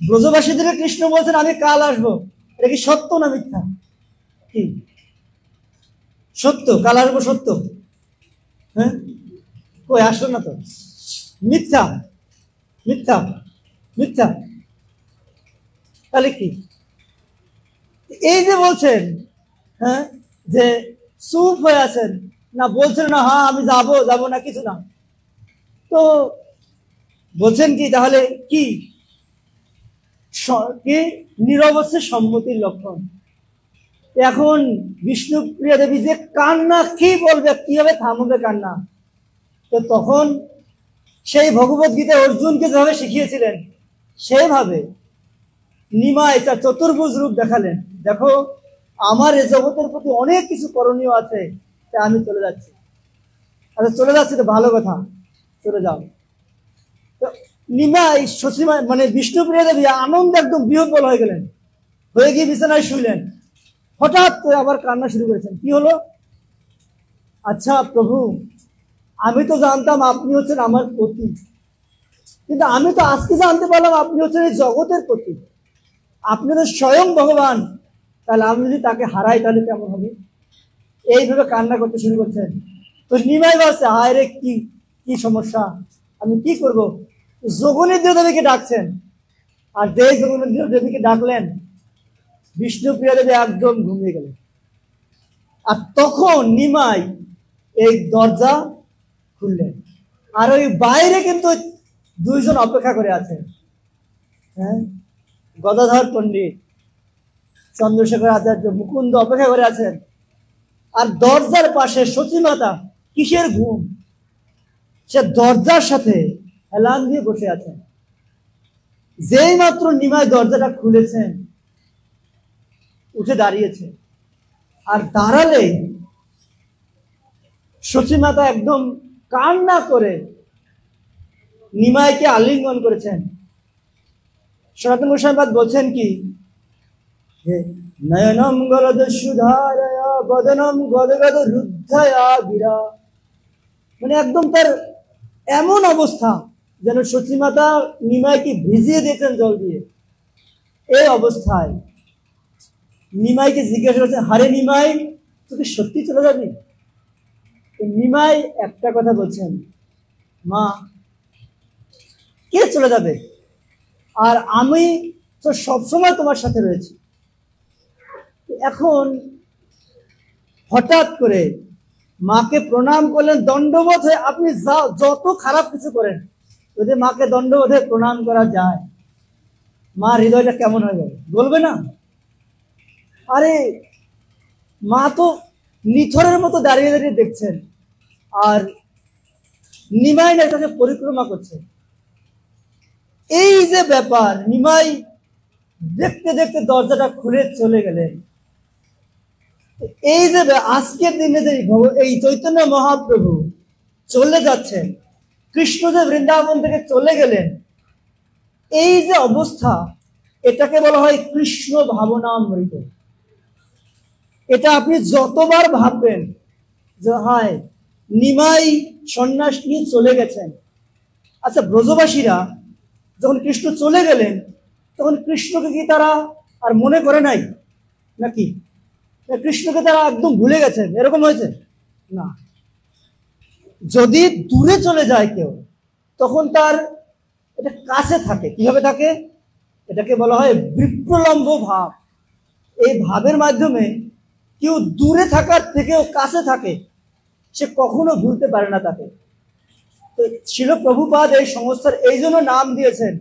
A: ব্রজবাসীদের কৃষ্ণ বলছেন আমি কাল আসবো, এটা কি সত্য না মিথ্যা? কি সত্য? কাল আসবো সত্য? হ্যাঁ, কই আসলো না তো। মিথ্যা, মিথ্যা, মিথ্যা। তাহলে কি? এই যে বলছেন হ্যাঁ যে চুপ হয়ে আছেন, না বলছেন না হ্যাঁ আমি যাব না কিছু না, তো বলছেন কি তাহলে কি? কি নিরবচ্ছের সম্মতির লক্ষণ। এখন বিষ্ণুপ্রিয়া দেবী যে কান্না, কি বলবে, কিভাবে থামবে কান্না? তো তখন সেই ভগবত গীতা অর্জুনকে যেভাবে শিখিয়েছিলেন সেইভাবে নিমাই তার চতুর্ভুজ রূপ দেখালেন। দেখো আমার এ জগতের প্রতি অনেক কিছু করণীয় আছে, তাই আমি চলে যাচ্ছি। আচ্ছা চলে যাচ্ছি তো ভালো কথা, চলে যাও। তো নিমাই সসীমা মানে বিষ্ণুপ্রিয়া দেবী আনন্দ একদম বিহ্বল হয়ে গেলেন। হয়ে গিয়ে বিছানায় শুইলেন, হঠাৎ করে আবার কান্না শুরু করেছেন। কি হলো? আচ্ছা প্রভু, আমি তো জানতাম আপনি হচ্ছেন আমার পতি, কিন্তু আমি তো আজকে জানতে পারলাম আপনি হচ্ছেন এই জগতের পতি, আপনি তো স্বয়ং ভগবান। তাহলে আমি যদি তাকে হারাই তাহলে কেমন হবে? এইভাবে কান্না করতে শুরু করছেন। তো নিমাই বলছে, হায় রে, কি কি সমস্যা, আমি কি করব? যোগিনী দেবীকে ডাকছেন, আর যে যোগিনী দেবীকে ডাকলেন, বিষ্ণুপ্রিয়া দেবী একদম ঘুমিয়ে গেলেন। আর তখন নিমাই এই দরজা খুললেন, আর ওই বাইরে কিন্তু দুইজন অপেক্ষা করে আছেন। হ্যাঁ, গদাধর পণ্ডিত, চন্দ্রশেখর আচার্য, মুকুন্দ অপেক্ষা করে আছেন। আর দরজার পাশে সতীমাতা, কিসের ঘুম, সে দরজার সাথে হেলান দিয়ে বসে আছেন। যেই মাত্র নিমাই দরজাটা খুলেছেন, উঠে দাঁড়িয়েছে, আর দাঁড়ালে সতীমাতা একদম কান্না করে নিমাইকে আলিঙ্গন করেছেন। সনাতন গোস্বামীপাদ বলছেন কি, নয়নম গলদ সুধারয়া বদনম গদগদ রুদ্ধায়া গিরা, মানে একদম তার এমন অবস্থা যেন সতীমাতা নিমাইকে ভিজিয়ে দিয়েছেন জল দিয়ে। এই অবস্থায় নিমাইকে জিজ্ঞাসা করছেন, হারে নিমাই, তুই সত্যি চলে যাবি? নিমাই একটা কথা বলছেন, মা, কে চলে যাবে? আর আমি তো সবসময় তোমার সাথে রয়েছি। এখন হঠাৎ করে মাকে প্রণাম করলেন, দণ্ডবোধ হয়ে। আপনি যত খারাপ কিছু করেন, যদি মাকে দণ্ডবোধ হয়ে প্রণাম করা যায়, মা হৃদয়টা কেমন হয়ে যাবে বলবে না? আরে মা তো নিথরের মতো দাঁড়িয়ে দাঁড়িয়ে দেখছেন, আর নিমাই না তাকে পরিক্রমা করছে। এই যে ব্যাপার, নিমাই দেখতে দেখতে দরজাটা খুলে চলে গেলেন। এই যে আজকের দিনে যে এই চৈতন্য মহাপ্রভু চলে যাচ্ছেন, কৃষ্ণ যে বৃন্দাবন থেকে চলে গেলেন, এই যে অবস্থা, এটাকে বলা হয় কৃষ্ণ ভাবনামৃত। এটা আপনি যতবার ভাববেন যে হায় নিমাই সন্ন্যাস নিয়ে চলে গেছেন। আচ্ছা, ব্রজবাসীরা যখন কৃষ্ণ চলে গেলেন, তখন কৃষ্ণকে কি তারা আর মনে করে নাই নাকি? কৃষ্ণকে তারা একদম ভুলে গেছেন, এরকম হয়েছে না। যদি দূরে চলে যায় কেউ, তখন তার এটা কাছে থাকে। কিভাবে থাকে? এটাকে বলা হয় বিপ্রলম্ব ভাব। এই ভাবের মাধ্যমে কেউ দূরে থাকার থেকেও কাছে থাকে, সে কখনো ভুলতে পারে না তাকে। তো শিল প্রভুপাদ এই সংস্থার এই জন্য নাম দিয়েছেন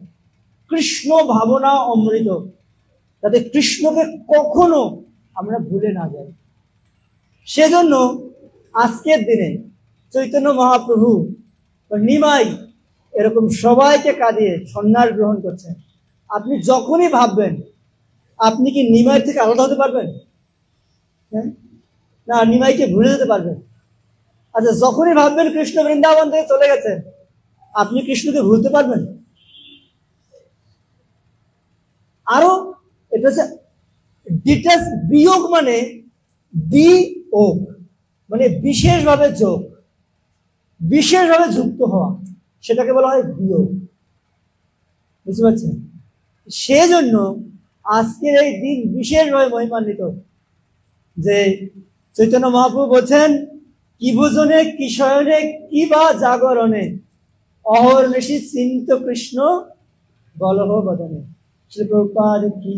A: কৃষ্ণ ভাবনা অমৃত, যাতে কৃষ্ণকে কখনো আমরা ভুলে না যাই। সেজন্য আজকের দিনে চৈতন্য মহাপ্রভু নিমাই এরকম সবাইকে কাঁদিয়ে সন্ন্যাস গ্রহণ করছেন। আপনি যখনই ভাববেন আপনি কি নিমাইয়ের থেকে আলাদা হতে পারবেন? হ্যাঁ, না নিমাইকে ভুলে যেতে পারবেন? আচ্ছা, যখনই ভাববেন কৃষ্ণ বৃন্দাবন থেকে চলে গেছেন, আপনি কৃষ্ণকে ভুলতে পারবেন? আরো এটা হচ্ছে ডিটেচ বিয়োগ, মানে বিয়োগ মানে বিশেষভাবে যোগ, বিশেষভাবে যুক্ত হওয়া, সেটাকে বলা হয় বিয়োগ। বুঝতে পারছেন? সেজন্য আজকের এই দিন বিশেষভাবে মহিমান্বিত, যে চৈতন্য মহাপ্রভু বলছেন, কি ভোজনে কি শয়নে কি বা জাগরণে অহর্নিশি চিন্ত কৃষ্ণ বলহ বদনে। শ্রী প্রভুপাদ কি।